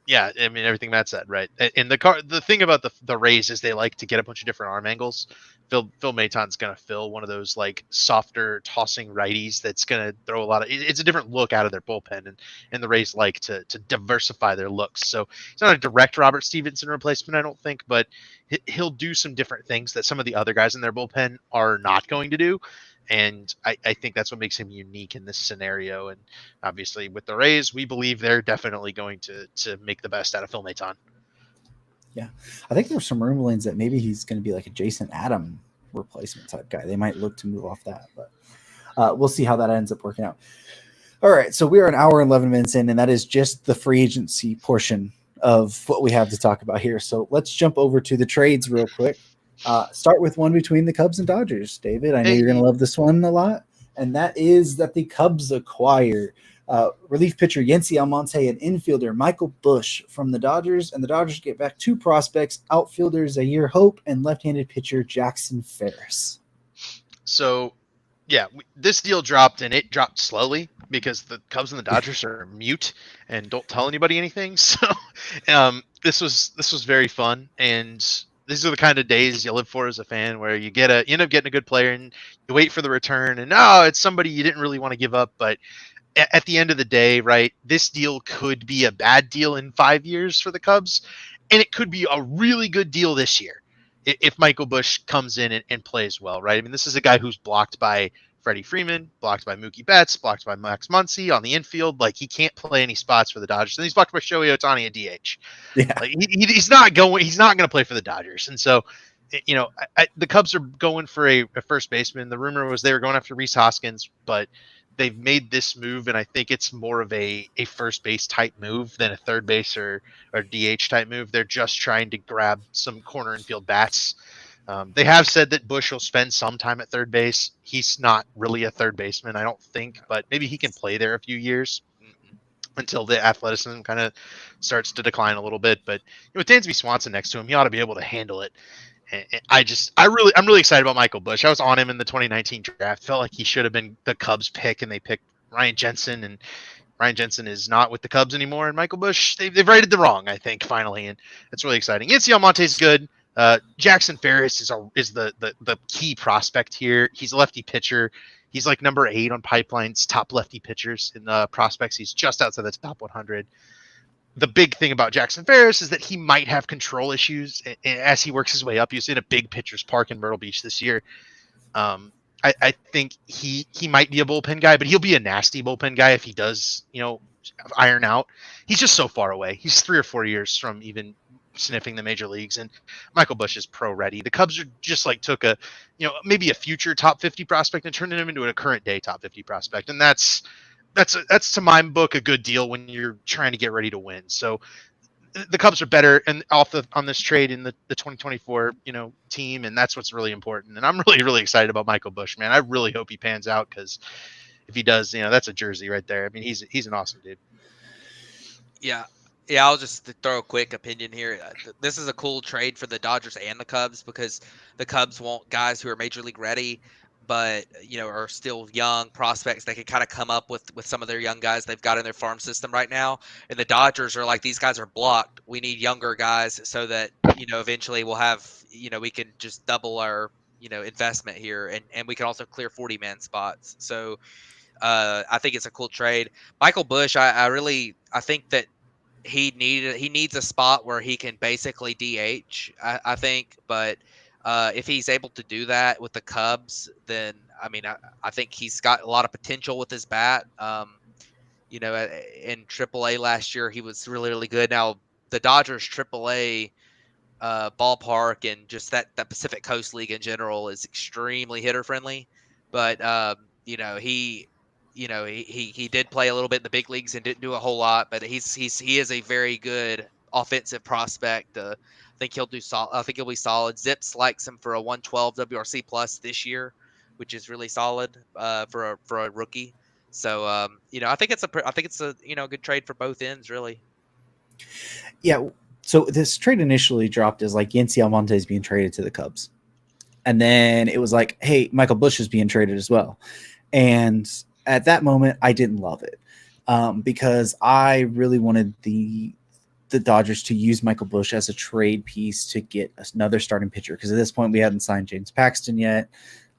Yeah, I mean, everything Matt said, right? And the thing about the Rays is they like to get a bunch of different arm angles. Phil Maton's going to fill one of those like softer tossing righties that's going to throw a lot of. It's a different look out of their bullpen, and the Rays like to diversify their looks. So it's not a direct Robert Stevenson replacement, I don't think, but he'll do some different things that some of the other guys in their bullpen are not going to do. And I think that's what makes him unique in this scenario. And obviously with the Rays, we believe they're definitely going to make the best out of Phil Maton. Yeah. I think there's some rumblings that maybe he's going to be like a Jason Adam replacement type guy. They might look to move off that, but we'll see how that ends up working out. All right. So we are an hour and 11 minutes in, and that is just the free agency portion of what we have to talk about here. So let's jump over to the trades real quick. Start with one between the Cubs and Dodgers. David, I know you're going to love this one a lot, and that is that the Cubs acquire relief pitcher Yency Almonte and infielder Michael Busch from the Dodgers, and the Dodgers get back 2 prospects, outfielders Zaire Hope and left-handed pitcher Jackson Ferris. So, yeah, this deal dropped, and it dropped slowly because the Cubs and the Dodgers are mute and don't tell anybody anything. So, this was very fun, and these are the kind of days you live for as a fan, where you end up getting a good player and you wait for the return, and it's somebody you didn't really want to give up. But at the end of the day, right, this deal could be a bad deal in 5 years for the Cubs, and it could be a really good deal this year if Michael Busch comes in and plays well, right? I mean, this is a guy who's blocked by Freddie Freeman, blocked by Mookie Betts, blocked by Max Muncy on the infield. Like, he can't play any spots for the Dodgers, and he's blocked by Shohei Ohtani at DH. Yeah, like, he's not going to play for the Dodgers, and so the Cubs are going for a first baseman. The rumor was they were going after Rhys Hoskins, but they've made this move, and I think it's more of a first base type move than a third base or DH type move. They're just trying to grab some corner infield bats. They have said that Busch will spend some time at third base. He's not really a third baseman, I don't think, but maybe he can play there a few years until the athleticism kind of starts to decline a little bit. But with Dansby Swanson next to him, he ought to be able to handle it. And I'm really excited about Michael Busch. I was on him in the 2019 draft. Felt like he should have been the Cubs pick, and they picked Ryan Jensen, and Ryan Jensen is not with the Cubs anymore. And Michael Busch, they've righted the wrong, I think, finally, and it's really exciting. Yency Almonte is good. Jackson Ferris is the key prospect here. He's a lefty pitcher. He's like number 8 on Pipeline's top lefty pitchers in the prospects. He's just outside the top 100. The big thing about Jackson Ferris is that he might have control issues as he works his way up. He's in a big pitcher's park in Myrtle Beach this year. I think he might be a bullpen guy, but he'll be a nasty bullpen guy if he does, iron out. He's just so far away. He's 3 or 4 years from even sniffing the major leagues, and Michael Busch is pro ready. The Cubs are just like took maybe a future top 50 prospect and turned him into a current day top 50 prospect. And that's that's to my book a good deal when you're trying to get ready to win. So the Cubs are better and on this trade in the 2024 team, and that's what's really important. And I'm really excited about Michael Busch, man. I really hope he pans out, because if he does, that's a jersey right there. I mean, he's an awesome dude. Yeah. Yeah, I'll just throw a quick opinion here. This is a cool trade for the Dodgers and the Cubs, because the Cubs want guys who are major league ready, but are still young prospects. They can kind of come up with some of their young guys they've got in their farm system right now. And the Dodgers are like, these guys are blocked. We need younger guys so that eventually we'll have we can just double our investment here, and we can also clear 40-man spots. So I think it's a cool trade. Michael Busch, I think that he needs a spot where he can basically DH. I think, but if he's able to do that with the Cubs, then I think he's got a lot of potential with his bat. In AAA last year, he was really good. Now the Dodgers AAA ballpark and just that Pacific Coast League in general is extremely hitter friendly. But he did play a little bit in the big leagues and didn't do a whole lot. But he is a very good offensive prospect. I think he'll do solid. I think he'll be solid. Zips likes him for a 112 WRC plus this year, which is really solid for a rookie. So I think it's a good trade for both ends, really. Yeah. So this trade initially dropped as like Yency Almonte is being traded to the Cubs. And then it was like, hey, Michael Busch is being traded as well. And at that moment, I didn't love it because I really wanted the Dodgers to use Michael Busch as a trade piece to get another starting pitcher. Because at this point, we hadn't signed James Paxton yet.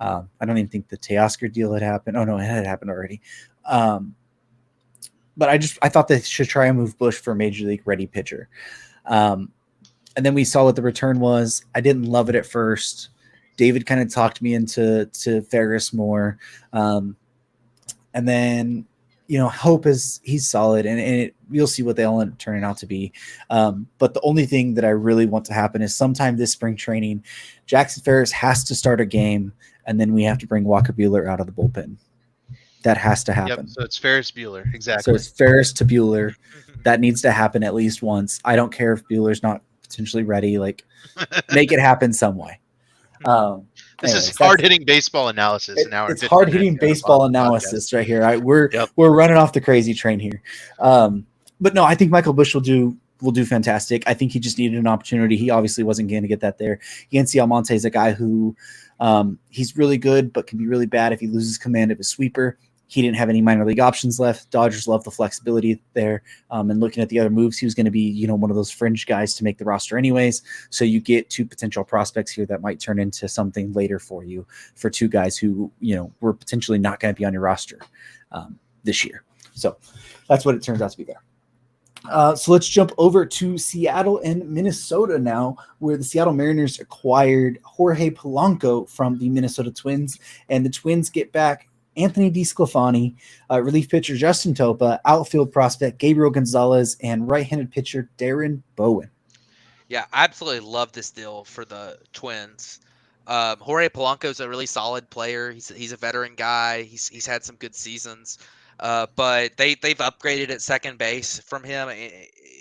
I don't even think the Teoscar deal had happened. Oh, no, it had happened already. But I thought they should try and move Busch for a major league ready pitcher. And then we saw what the return was. I didn't love it at first. David kind of talked me into Ferris more. And then, Hope he's solid and you'll see what they all end up turning out to be. But the only thing that I really want to happen is sometime this spring training, Jackson Ferris has to start a game and then we have to bring Walker Buehler out of the bullpen. That has to happen. Yep, so it's Ferris Bueller. Exactly. So it's Ferris to Bueller. That needs to happen at least once. I don't care if Bueller's not potentially ready. Like, make it happen some way. This is hard-hitting baseball analysis. It's hard-hitting baseball analysis right here. We're running off the crazy train here. But no, I think Michael Busch will do fantastic. I think he just needed an opportunity. He obviously wasn't going to get that there. Yency Almonte is a guy who he's really good, but can be really bad if he loses command of his sweeper. He didn't have any minor league options left. Dodgers love the flexibility there. And looking at the other moves, he was going to be, one of those fringe guys to make the roster anyways. So you get two potential prospects here that might turn into something later for you for two guys who, were potentially not going to be on your roster this year. So that's what it turns out to be there. So let's jump over to Seattle and Minnesota now, where the Seattle Mariners acquired Jorge Polanco from the Minnesota Twins, and the Twins get back Anthony DeSclafani, relief pitcher Justin Topa, outfield prospect Gabriel Gonzalez, and right-handed pitcher Darren Bowen. Yeah, I absolutely love this deal for the Twins. Jorge Polanco is a really solid player. He's a veteran guy. He's had some good seasons, but they've upgraded at second base from him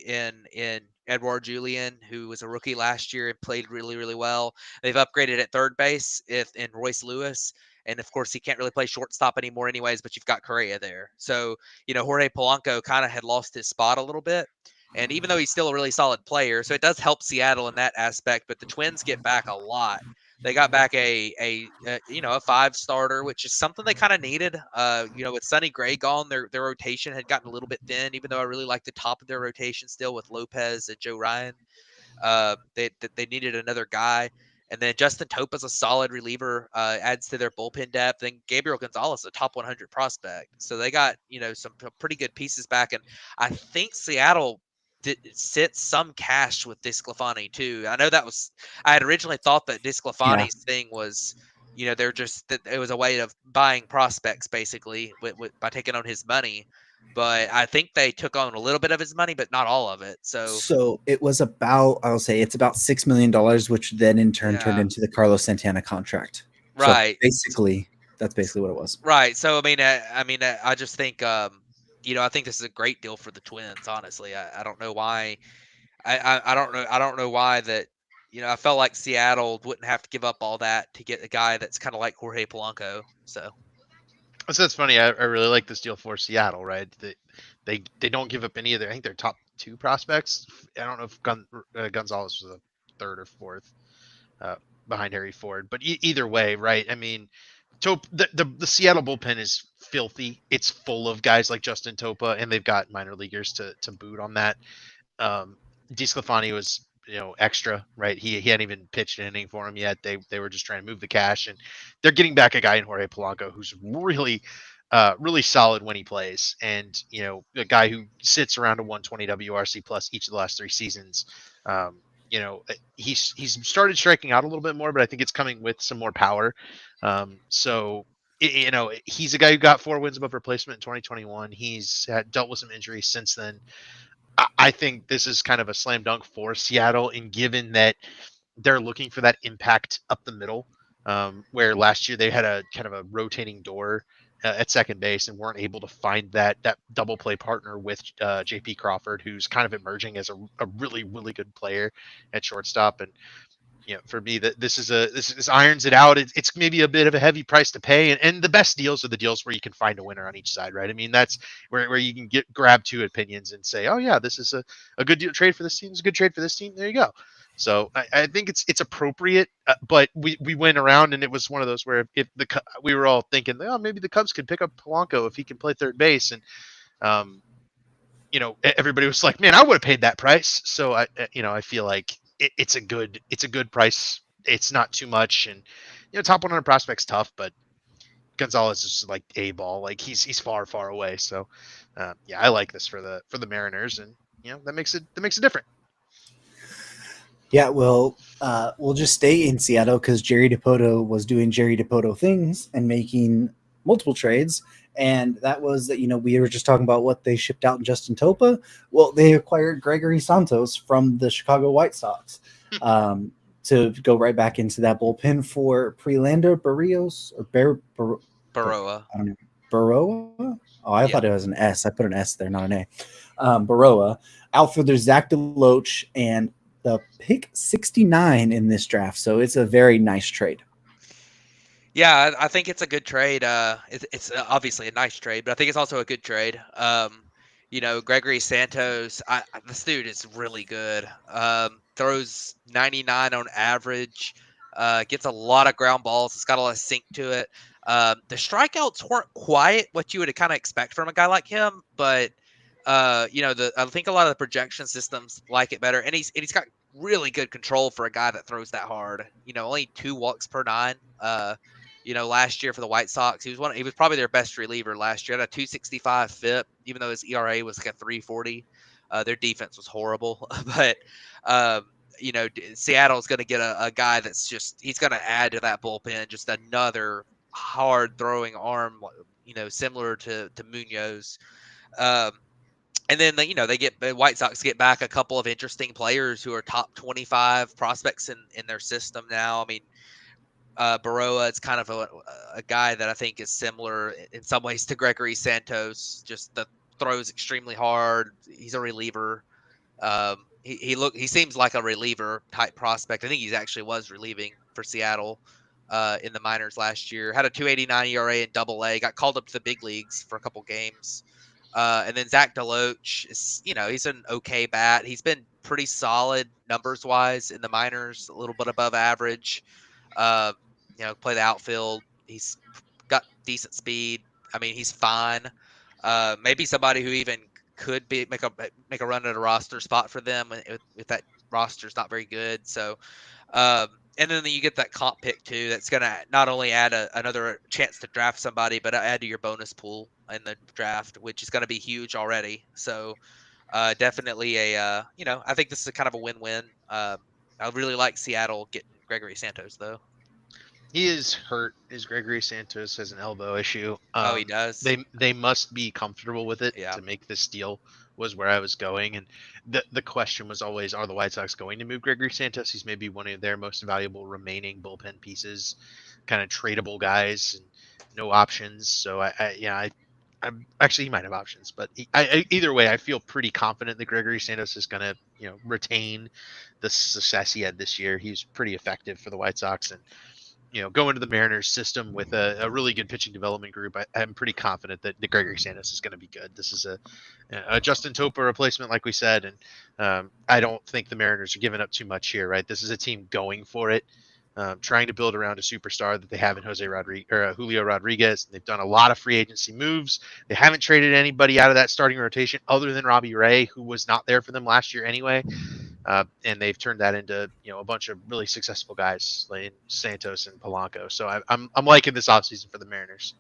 in Edouard Julien, who was a rookie last year and played really well. They've upgraded at third base in Royce Lewis. And of course, he can't really play shortstop anymore anyways, but you've got Correa there. So, Jorge Polanco kind of had lost his spot a little bit. And even though he's still a really solid player, so it does help Seattle in that aspect, but the Twins get back a lot. They got back a 5-starter, which is something they kind of needed. With Sonny Gray gone, their rotation had gotten a little bit thin, even though I really like the top of their rotation still with Lopez and Joe Ryan. They needed another guy. And then Justin Topa is a solid reliever, adds to their bullpen depth. And Gabriel Gonzalez, a top 100 prospect. So they got, some pretty good pieces back. And I think Seattle sit some cash with DeSclafani too. I know I had originally thought that DeSclafani's thing was, it was a way of buying prospects basically by taking on his money. But I think they took on a little bit of his money, but not all of it. So it was it's about $6 million, which then in turn turned into the Carlos Santana contract. Right. So that's basically what it was. Right. So I just think I think this is a great deal for the Twins. Honestly, I don't know why. I don't know why that. I felt like Seattle wouldn't have to give up all that to get a guy that's kind of like Jorge Polanco. So So that's funny. I really like this deal for Seattle, right? They don't give up any of their. I think their top two prospects. I don't know if Gonzalez was the third or fourth uh, behind Harry Ford, but either way, right? I mean, the Seattle bullpen is filthy. It's full of guys like Justin Topa, and they've got minor leaguers to boot on that. Um, DeSclafani was extra, right? He hadn't even pitched an inning for him yet. They were just trying to move the cash, and they're getting back a guy in Jorge Polanco who's really solid when he plays, and a guy who sits around a 120 WRC plus each of the last 3 seasons. He's started striking out a little bit more, but I think it's coming with some more power. So he's a guy who got 4 wins above replacement in 2021. He's dealt with some injuries since then. I think this is kind of a slam dunk for Seattle, and given that they're looking for that impact up the middle, where last year they had a kind of a rotating door at second base and weren't able to find that double play partner with JP Crawford, who's kind of emerging as a really good player at shortstop. And for me, that this irons it out. It's maybe a bit of a heavy price to pay, and the best deals are the deals where you can find a winner on each side, right? I mean, that's where you can grab two opinions and say, oh yeah, this is a good deal trade for this team. It's a good trade for this team. There you go. So I think it's appropriate, but we went around and it was one of those where if we were all thinking, oh, maybe the Cubs could pick up Polanco if he can play third base, and um, everybody was like, man, I would have paid that price. So I feel like it's a good price. It's not too much, and top 100 prospects tough, but Gonzalez is like a ball. Like he's far away. So yeah, I like this for the Mariners, and that makes it different. Yeah, well, we'll just stay in Seattle because Jerry Dipoto was doing Jerry Dipoto things and making multiple trades. And that was that, we were just talking about what they shipped out in Justin Topa. Well, they acquired Gregory Santos from the Chicago White Sox to go right back into that bullpen for Prelander Barrios or Baroa. I don't know. Baroa? Oh, I Yeah. thought it was an S. I put an S there, not an A. Baroa. Outfielder Zach DeLoach and the pick 69 in this draft. So it's a very nice trade. Yeah, I think it's a good trade. It's obviously a nice trade, but I think it's also a good trade. Gregory Santos, this dude is really good. Throws 99 on average, gets a lot of ground balls. It's got a lot of sink to it. The strikeouts weren't quite what you would kind of expect from a guy like him, but I think a lot of the projection systems like it better, and he's got really good control for a guy that throws that hard. Only 2 walks per 9. Last year for the White Sox, he was probably their best reliever last year. Had a 265 FIP, even though his ERA was like a 340. Their defense was horrible, but Seattle's going to get a guy that's he's going to add to that bullpen, just another hard throwing arm, similar to Munoz. And then the White Sox get back a couple of interesting players who are top 25 prospects in their system now. I mean, Baroa is kind of a guy that I think is similar in some ways to Gregory Santos. Just throws extremely hard. He's a reliever. He seems like a reliever type prospect. I think he actually was relieving for Seattle in the minors last year. Had a 2.89 ERA in Double-A. Got called up to the big leagues for a couple games. And then Zach DeLoach is, he's an okay bat. He's been pretty solid numbers wise in the minors, a little bit above average. Play the outfield. He's got decent speed. I mean, he's fine. Maybe somebody who even could make a run at a roster spot for them if that roster's not very good. So, and then you get that comp pick too. That's going to not only add another chance to draft somebody, but add to your bonus pool in the draft, which is going to be huge already. So, definitely I think this is a kind of a win-win. I really like Seattle getting Gregory Santos though. He is hurt. Is Gregory Santos has an elbow issue. He does. They must be comfortable with it Yeah. to make this deal. Was where I was going, and the question was always, are the White Sox going to move Gregory Santos? He's maybe one of their most valuable remaining bullpen pieces, kind of tradable guys, and no options. So I Actually, he might have options, but either way, I feel pretty confident that Gregory Santos is going to, retain the success he had this year. He's pretty effective for the White Sox, and go into the Mariners system with a really good pitching development group. I'm pretty confident that Gregory Santos is going to be good. This is a Justin Topa replacement, like we said, and I don't think the Mariners are giving up too much here. Right, this is a team going for it. Trying to build around a superstar that they have in Julio Rodriguez. They've done a lot of free agency moves. They haven't traded anybody out of that starting rotation other than Robbie Ray, who was not there for them last year anyway. And they've turned that into a bunch of really successful guys like Santos and Polanco. So I'm liking this offseason for the Mariners.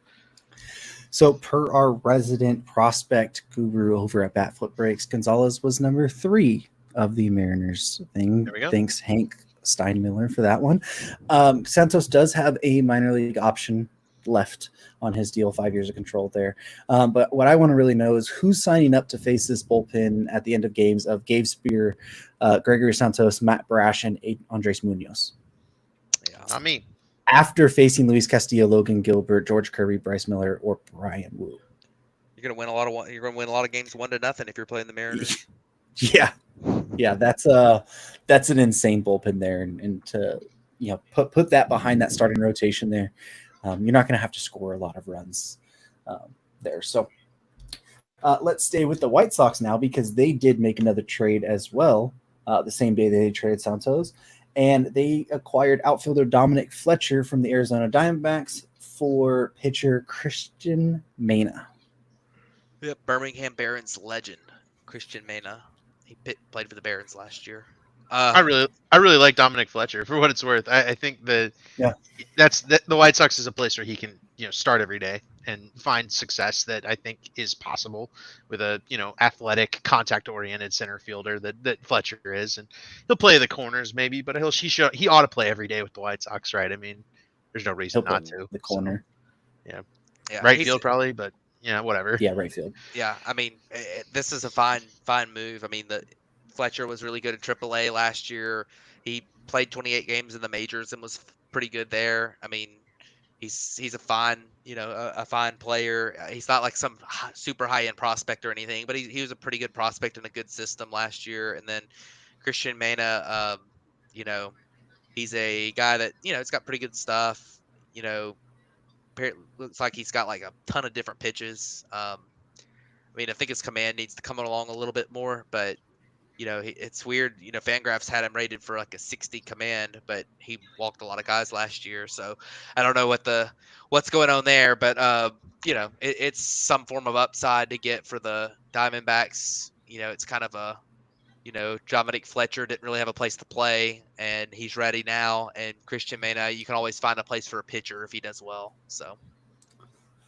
So per our resident prospect guru over at Batflip Breaks, Gonzalez was number 3 of the Mariners thing. There we go. Thanks, Hank Steinmiller, for that one. Santos does have a minor league option left on his deal, 5 years of control there. But what I want to really know is who's signing up to face this bullpen at the end of games of Gabe Spear, Gregory Santos, Matt Brash, and Andres Munoz. Yeah, not me. After facing Luis Castillo, Logan Gilbert, George Kirby, Bryce Miller, or Brian Wu. You're gonna win a lot of games 1-0 if you're playing the Mariners. Yeah, that's an insane bullpen there, and to put that behind that starting rotation there, you're not going to have to score a lot of runs there. So let's stay with the White Sox now, because they did make another trade as well the same day they traded Santos, and they acquired outfielder Dominic Fletcher from the Arizona Diamondbacks for pitcher Christian Mena. Yep, Birmingham Barons legend Christian Mena. He played for the Barons last year. I really like Dominic Fletcher for what it's worth. I think the White Sox is a place where he can start every day and find success that I think is possible with a athletic, contact oriented center fielder that Fletcher is, and he'll play the corners maybe, but he ought to play every day with the White Sox, right? I mean, there's no reason not to. The corner, so, right field probably, but whatever. Yeah, right field. Yeah, I mean, this is a fine move. I mean, Fletcher was really good at AAA last year. He played 28 games in the majors and was pretty good there. I mean, he's a fine, a fine player. He's not like some super high end prospect or anything, but he was a pretty good prospect in a good system last year. And then Christian Mena, he's a guy that it's got pretty good stuff. Looks like he's got like a ton of different pitches. I mean, I think his command needs to come along a little bit more, but it's weird. Fangraphs had him rated for like a 60 command, but he walked a lot of guys last year, so I don't know what's going on there. But it's some form of upside to get for the Diamondbacks. It's kind of a Dominic Fletcher didn't really have a place to play, and he's ready now. And Christian Mena, you can always find a place for a pitcher if he does well. So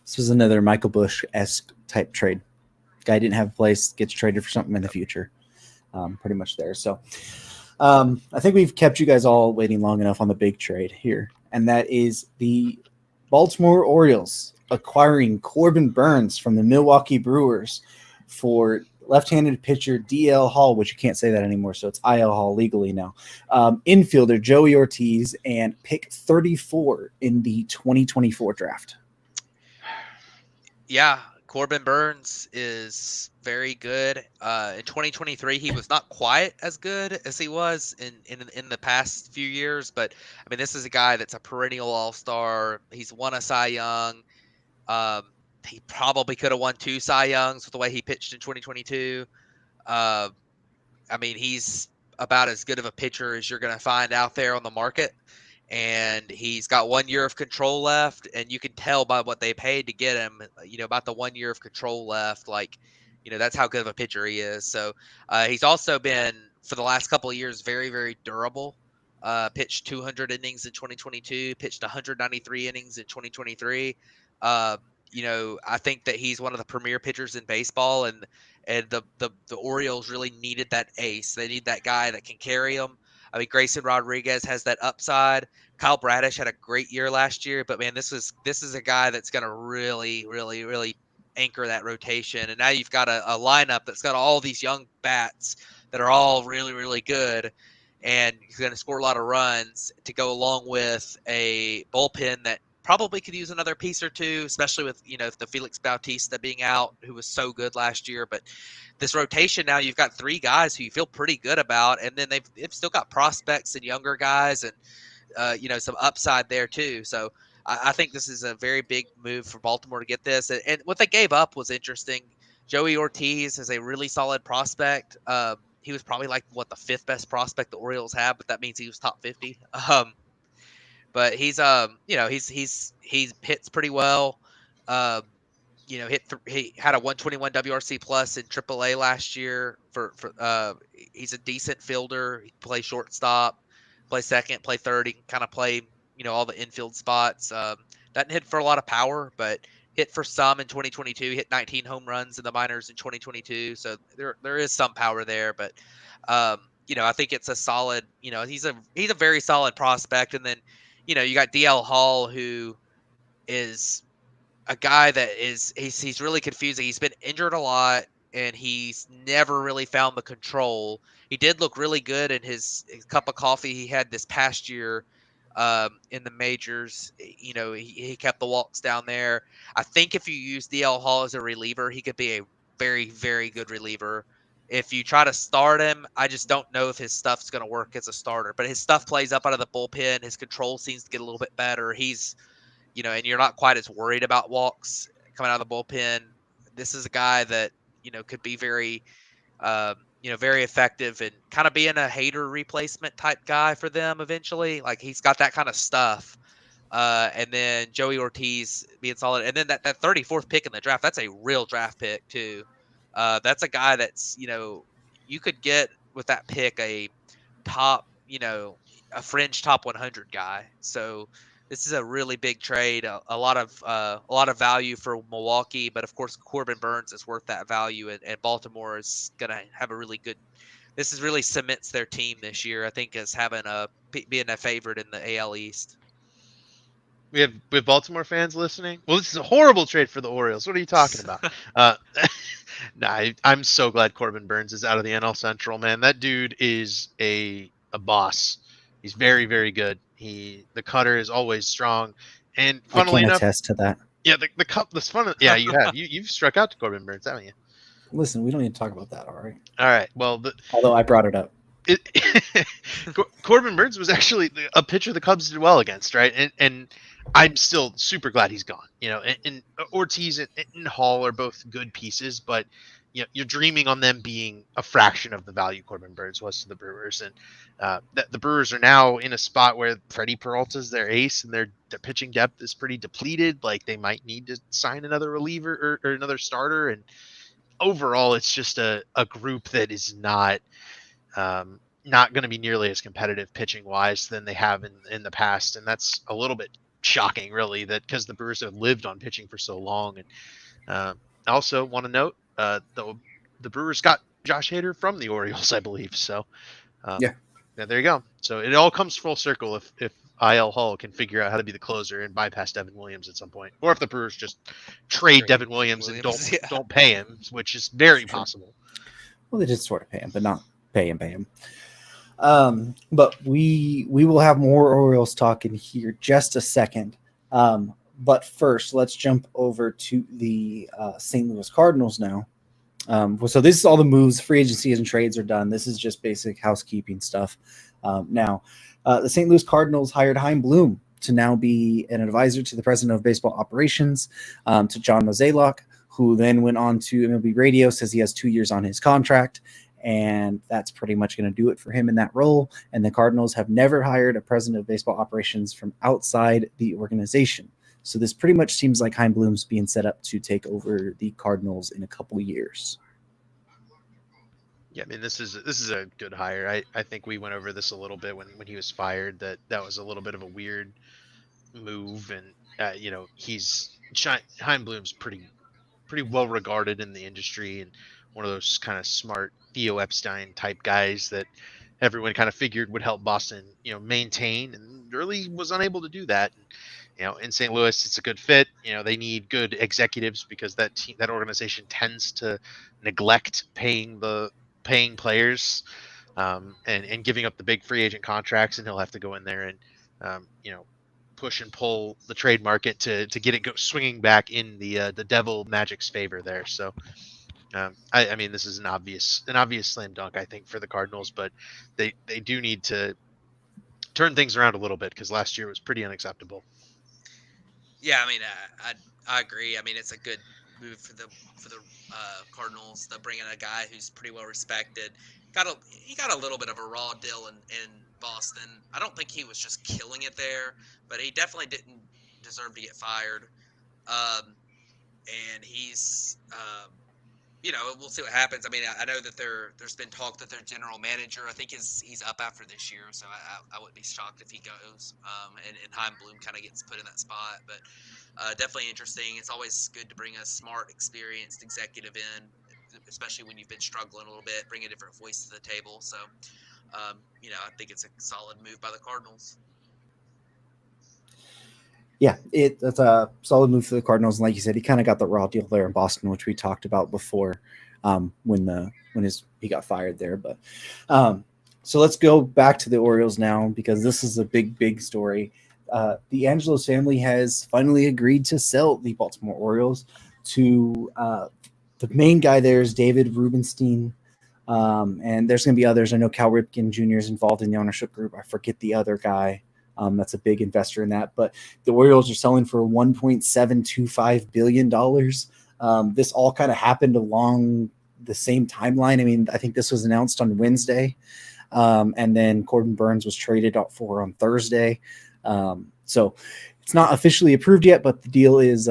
this was another Michael Busch-esque type trade. Guy didn't have a place, gets traded for something in the future. Pretty much there. So I think we've kept you guys all waiting long enough on the big trade here, and that is the Baltimore Orioles acquiring Corbin Burnes from the Milwaukee Brewers for left-handed pitcher DL Hall, which you can't say that anymore, so it's IL Hall legally now. Infielder Joey Ortiz, and pick 34 in the 2024 draft. Yeah, Corbin Burnes is very good. In 2023, he was not quite as good as he was in the past few years, but I mean, this is a guy that's a perennial all-star. He's won a Cy Young. He probably could have won 2 Cy Youngs with the way he pitched in 2022. I mean, he's about as good of a pitcher as you're going to find out there on the market. And he's got 1 year of control left, and you can tell by what they paid to get him, about the 1 year of control left. Like, that's how good of a pitcher he is. So he's also been, for the last couple of years, very, very durable. Pitched 200 innings in 2022, pitched 193 innings in 2023. I think that he's one of the premier pitchers in baseball, and the Orioles really needed that ace. They need that guy that can carry them. I mean, Grayson Rodriguez has that upside. Kyle Bradish had a great year last year, but man, this is a guy that's going to really, really, really anchor that rotation. And now you've got a lineup that's got all these young bats that are all really, really good, and he's going to score a lot of runs to go along with a bullpen that probably could use another piece or two, especially with the Felix Bautista being out, who was so good last year. But this rotation now, you've got three guys who you feel pretty good about, and then they've still got prospects and younger guys, and some upside there too. So I think this is a very big move for Baltimore to get this. And what they gave up was interesting. Joey Ortiz is a really solid prospect. He was probably like the fifth best prospect the Orioles have, but that means he was top 50. But he's he hits pretty well. Um, he had a 121 WRC plus in AAA last year. He's a decent fielder. He plays shortstop, play second, play third. He can kind of play all the infield spots. Doesn't hit for a lot of power, but hit for some in 2022. He hit 19 home runs in the minors in 2022. So there is some power there, but I think it's a solid. He's a very solid prospect. And then you got DL Hall, who is a guy that he's really confusing. He's been injured a lot, and he's never really found the control. He did look really good in his cup of coffee he had this past year in the majors. He kept the walks down there. I think if you use DL Hall as a reliever, he could be a very, very good reliever. If you try to start him, I just don't know if his stuff's going to work as a starter. But his stuff plays up out of the bullpen. His control seems to get a little bit better. He's and you're not quite as worried about walks coming out of the bullpen. This is a guy that, could be very, very effective and kind of being a hater replacement type guy for them eventually. Like he's got that kind of stuff. And then Joey Ortiz being solid. And then that 34th pick in the draft, that's a real draft pick too. That's a guy that's, you could get with that pick a top, a fringe top 100 guy. So this is a really big trade, a lot of value for Milwaukee, but of course Corbin Burnes is worth that value, and Baltimore is going to have a really good. This is really cements their team this year, I think, as being a favorite in the AL East. We have Baltimore fans listening. Well, this is a horrible trade for the Orioles. What are you talking about? I'm so glad Corbin Burnes is out of the NL Central, man. That dude is a boss. He's very, very good. The cutter is always strong, and funnily enough, attest to that. Yeah, the cup. The fun. Yeah, you have. You've struck out to Corbin Burnes, haven't you? Listen, we don't need to talk about that. All right. All right. Well, although I brought it up. Corbin Burnes was actually a pitcher the Cubs did well against, right? And I'm still super glad he's gone. And Ortiz and Hall are both good pieces, but you're dreaming on them being a fraction of the value Corbin Burnes was to the Brewers, and the Brewers are now in a spot where Freddie Peralta's their ace, and their pitching depth is pretty depleted. Like they might need to sign another reliever or another starter, and overall, it's just a group that is not going to be nearly as competitive pitching wise than they have in the past. And that's a little bit shocking, really, that because the Brewers have lived on pitching for so long. And I also want to note the Brewers got Josh Hader from the Orioles, I believe. So yeah, there you go. So it all comes full circle if IL Hall can figure out how to be the closer and bypass Devin Williams at some point, or if the Brewers just trade Devin Williams and don't pay him, which is very possible. Well, they did sort of pay him, but not pay him. But we will have more Orioles talk in here just a second. But first, let's jump over to the St. Louis Cardinals now. So this is all the moves, free agencies and trades are done. This is just basic housekeeping stuff. Now, the St. Louis Cardinals hired Chaim Bloom to now be an advisor to the president of baseball operations, to John Mozeliak, who then went on to MLB Radio, says he has 2 years on his contract. And that's pretty much going to do it for him in that role. And the Cardinals have never hired a president of baseball operations from outside the organization. So this pretty much seems like Chaim Bloom's being set up to take over the Cardinals in a couple years. Yeah, I mean, this is a good hire. I think we went over this a little bit when he was fired, that was a little bit of a weird move. And, Chaim Bloom's pretty well regarded in the industry, and one of those kind of smart Theo Epstein type guys that everyone kind of figured would help Boston, maintain, and really was unable to do that. In St. Louis, it's a good fit. They need good executives because that organization tends to neglect paying players, and giving up the big free agent contracts, and he'll have to go in there and, push and pull the trade market to get it swinging back in the Devil Magic's favor there. So I mean, this is an obvious slam dunk, I think, for the Cardinals, but they do need to turn things around a little bit because last year was pretty unacceptable. Yeah, I mean, I agree. I mean, it's a good move for the Cardinals. They're bringing a guy who's pretty well respected. He got a little bit of a raw deal in Boston. I don't think he was just killing it there, but he definitely didn't deserve to get fired. And he's we'll see what happens. I mean, I know that there's been talk that their general manager, I think, he's up after this year, so I wouldn't be shocked if he goes. And Heim Bloom kind of gets put in that spot, but definitely interesting. It's always good to bring a smart, experienced executive in, especially when you've been struggling a little bit, bring a different voice to the table. So, I think it's a solid move by the Cardinals. Yeah, that's a solid move for the Cardinals. And like you said, he kind of got the raw deal there in Boston, which we talked about before when he got fired there. But so let's go back to the Orioles now, because this is a big story. The Angelos family has finally agreed to sell the Baltimore Orioles to the main guy there is David Rubenstein. And there's going to be others. I know Cal Ripken Jr. is involved in the ownership group. I forget the other guy. That's a big investor in that. But the Orioles are selling for $1.725 billion. This all kind of happened along the same timeline. I mean, I think this was announced on Wednesday. And then Corbin Burnes was traded out for on Thursday. So it's not officially approved yet, but the deal is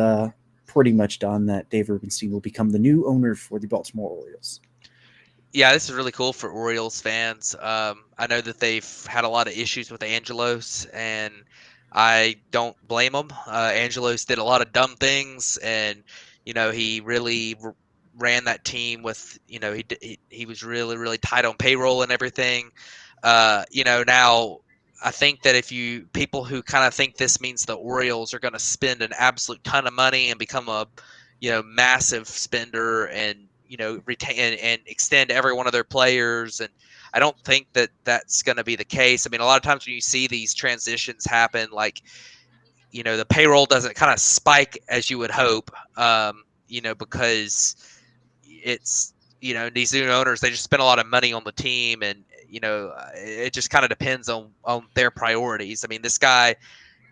pretty much done that Dave Rubenstein will become the new owner for the Baltimore Orioles. Yeah, this is really cool for Orioles fans. I know that they've had a lot of issues with Angelos, and I don't blame them. Angelos did a lot of dumb things, and he really ran that team with he was really tight on payroll and everything. Now I think that if people who kind of think this means the Orioles are going to spend an absolute ton of money and become a massive spender and retain and extend every one of their players. And I don't think that that's going to be the case. I mean, a lot of times when you see these transitions happen, like, the payroll doesn't kind of spike as you would hope, because it's, these new owners, they just spend a lot of money on the team, and, it just kind of depends on their priorities. I mean, this guy,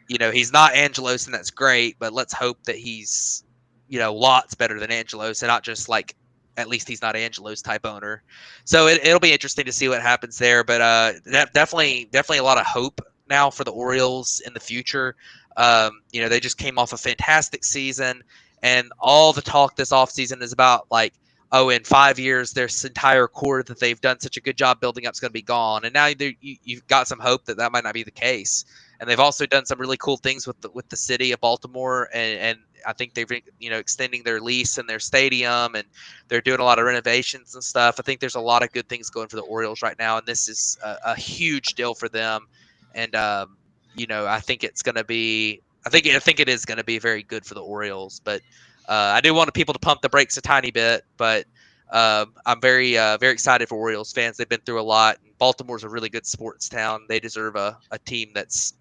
he's not Angelos, and that's great, but let's hope that he's, lots better than Angelos, and not just like, at least he's not Angelos type owner. So it'll be interesting to see what happens there. But definitely a lot of hope now for the Orioles in the future. They just came off a fantastic season, and all the talk this offseason is about like, oh, in 5 years, this entire core that they've done such a good job building up is going to be gone. And now you've got some hope that might not be the case. And they've also done some really cool things with the city of Baltimore, and I think they've extending their lease and their stadium, and they're doing a lot of renovations and stuff. I think there's a lot of good things going for the Orioles right now, and this is a huge deal for them. And I think it's going to be. I think it is going to be very good for the Orioles. But I do want people to pump the brakes a tiny bit. But I'm very excited for Orioles fans. They've been through a lot. And Baltimore's a really good sports town. They deserve a team that's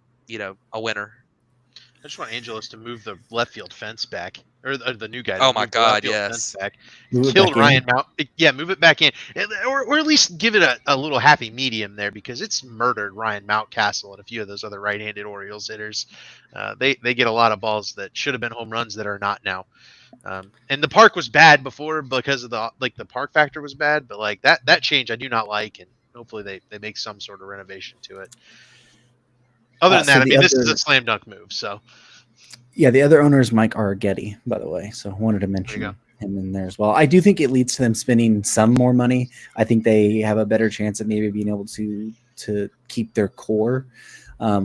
a winner. I just want Angelos to move the left field fence back, or the new guy. Oh my God, yes! Back. Killed Ryan Mount. Yeah, move it back in, or at least give it a little happy medium there, because it's murdered Ryan Mountcastle and a few of those other right-handed Orioles hitters. They get a lot of balls that should have been home runs that are not now. And the park was bad before because of the park factor was bad, but like that change I do not like, and hopefully they make some sort of renovation to it. Other than that, I mean, this is a slam dunk move. So, yeah, the other owner is Mike Arrighetti, by the way. So I wanted to mention him in there as well. I do think it leads to them spending some more money. I think they have a better chance of maybe being able to keep their core, a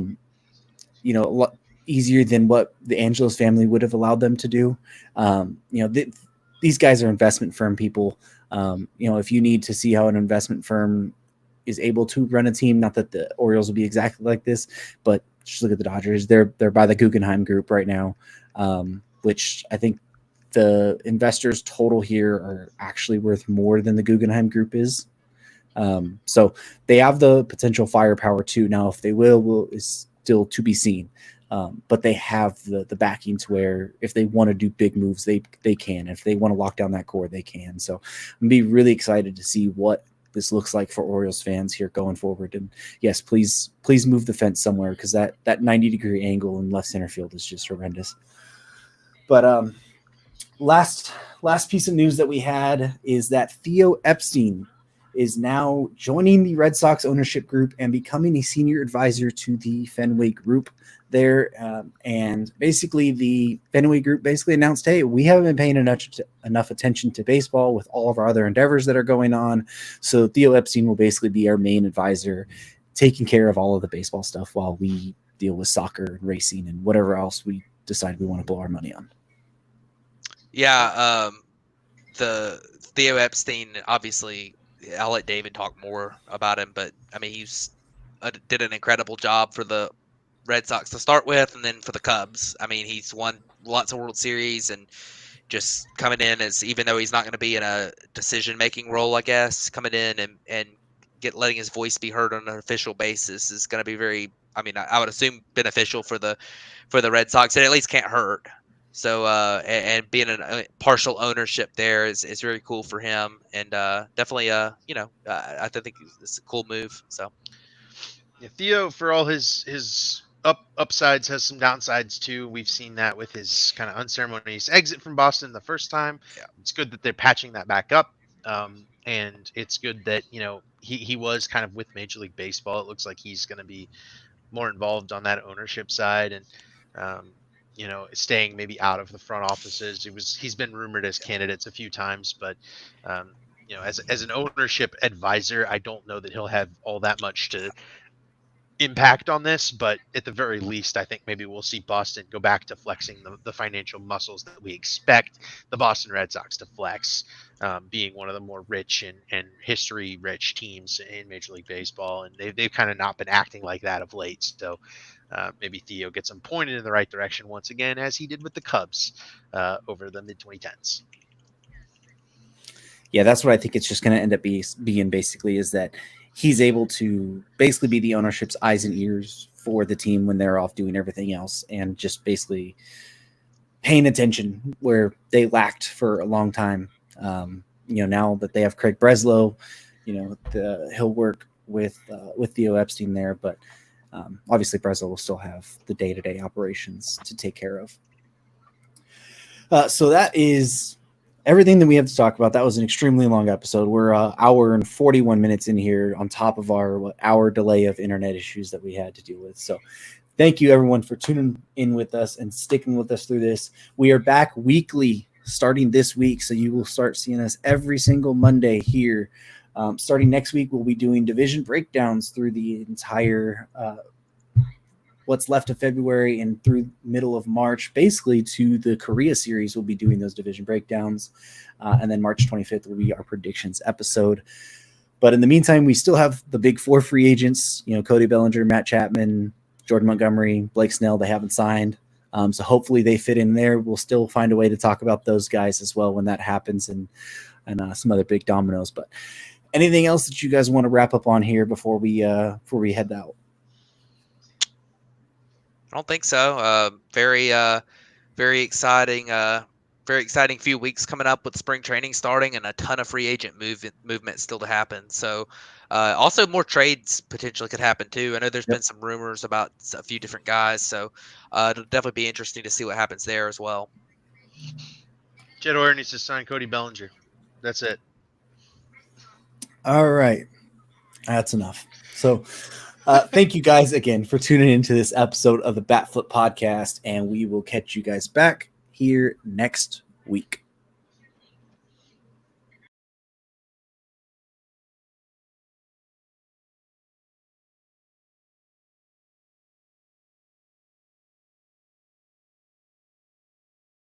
lot easier than what the Angelos family would have allowed them to do. These guys are investment firm people. If you need to see how an investment firm is able to run a team, not that the Orioles will be exactly like this, but just look at the Dodgers. They're by the Guggenheim Group right now, which I think the investors total here are actually worth more than the Guggenheim Group is. So they have the potential firepower too. Now, if they will is still to be seen. But they have the backing to where if they want to do big moves, they can. If they want to lock down that core, they can. So I'm be really excited to see what this looks like for Orioles fans here going forward. And yes, please move the fence somewhere, because that 90-degree angle in left center field is just horrendous. But last piece of news that we had is that Theo Epstein is now joining the Red Sox ownership group and becoming a senior advisor to the Fenway Group there. And basically the Fenway Group basically announced, hey, we haven't been paying enough attention to baseball with all of our other endeavors that are going on. So Theo Epstein will basically be our main advisor, taking care of all of the baseball stuff while we deal with soccer and racing and whatever else we decide we want to blow our money on. Yeah, the Theo Epstein, obviously, I'll let David talk more about him, but I mean, he's did an incredible job for the Red Sox to start with, and then for the Cubs. I mean, he's won lots of World Series, and just coming in as, even though he's not going to be in a decision-making role, I guess, coming in and letting his voice be heard on an official basis is going to be very, I mean, I would assume beneficial for the Red Sox, and at least can't hurt. So and being a partial ownership there is very cool for him, and definitely I think it's a cool move. So yeah, Theo, for all his upsides, has some downsides too. We've seen that with his kind of unceremonious exit from Boston the first time. Yeah. It's good that they're patching that back up, and it's good that he was kind of with Major League Baseball. It looks like he's going to be more involved on that ownership side, and staying maybe out of the front offices. He's been rumored as candidates a few times, but as an ownership advisor, I don't know that he'll have all that much to impact on this, but at the very least, I think maybe we'll see Boston go back to flexing the financial muscles that we expect the Boston Red Sox to flex, being one of the more rich and history-rich teams in Major League Baseball, and they've kind of not been acting like that of late. So maybe Theo gets them pointed in the right direction once again, as he did with the Cubs over the mid-2010s. Yeah, that's what I think it's just going to end up being basically, is that he's able to basically be the ownership's eyes and ears for the team when they're off doing everything else, and just basically paying attention where they lacked for a long time. Now that they have Craig Breslow, he'll work with Theo Epstein there, but obviously Breslow will still have the day-to-day operations to take care of. So that is everything that we have to talk about. That was an extremely long episode. We're an hour and 41 minutes in here, on top of our hour delay of internet issues that we had to deal with. So thank you, everyone, for tuning in with us and sticking with us through this. We are back weekly starting this week, so you will start seeing us every single Monday here. Starting next week, we'll be doing division breakdowns through the entire what's left of February and through middle of March, basically to the Korea series. We'll be doing those division breakdowns. And then March 25th will be our predictions episode. But in the meantime, we still have the big four free agents, Cody Bellinger, Matt Chapman, Jordan Montgomery, Blake Snell. They haven't signed. So hopefully they fit in there. We'll still find a way to talk about those guys as well when that happens, and some other big dominoes. But anything else that you guys want to wrap up on here before we head out? I don't think so. Very exciting. Very exciting few weeks coming up with spring training starting, and a ton of free agent movement still to happen. So also more trades potentially could happen too. I know there's been some rumors about a few different guys, so it'll definitely be interesting to see what happens there as well. Jed Hoyer needs to sign Cody Bellinger. That's it. All right. That's enough. So thank you guys again for tuning into this episode of the Bat Flip Podcast, and we will catch you guys back here next week.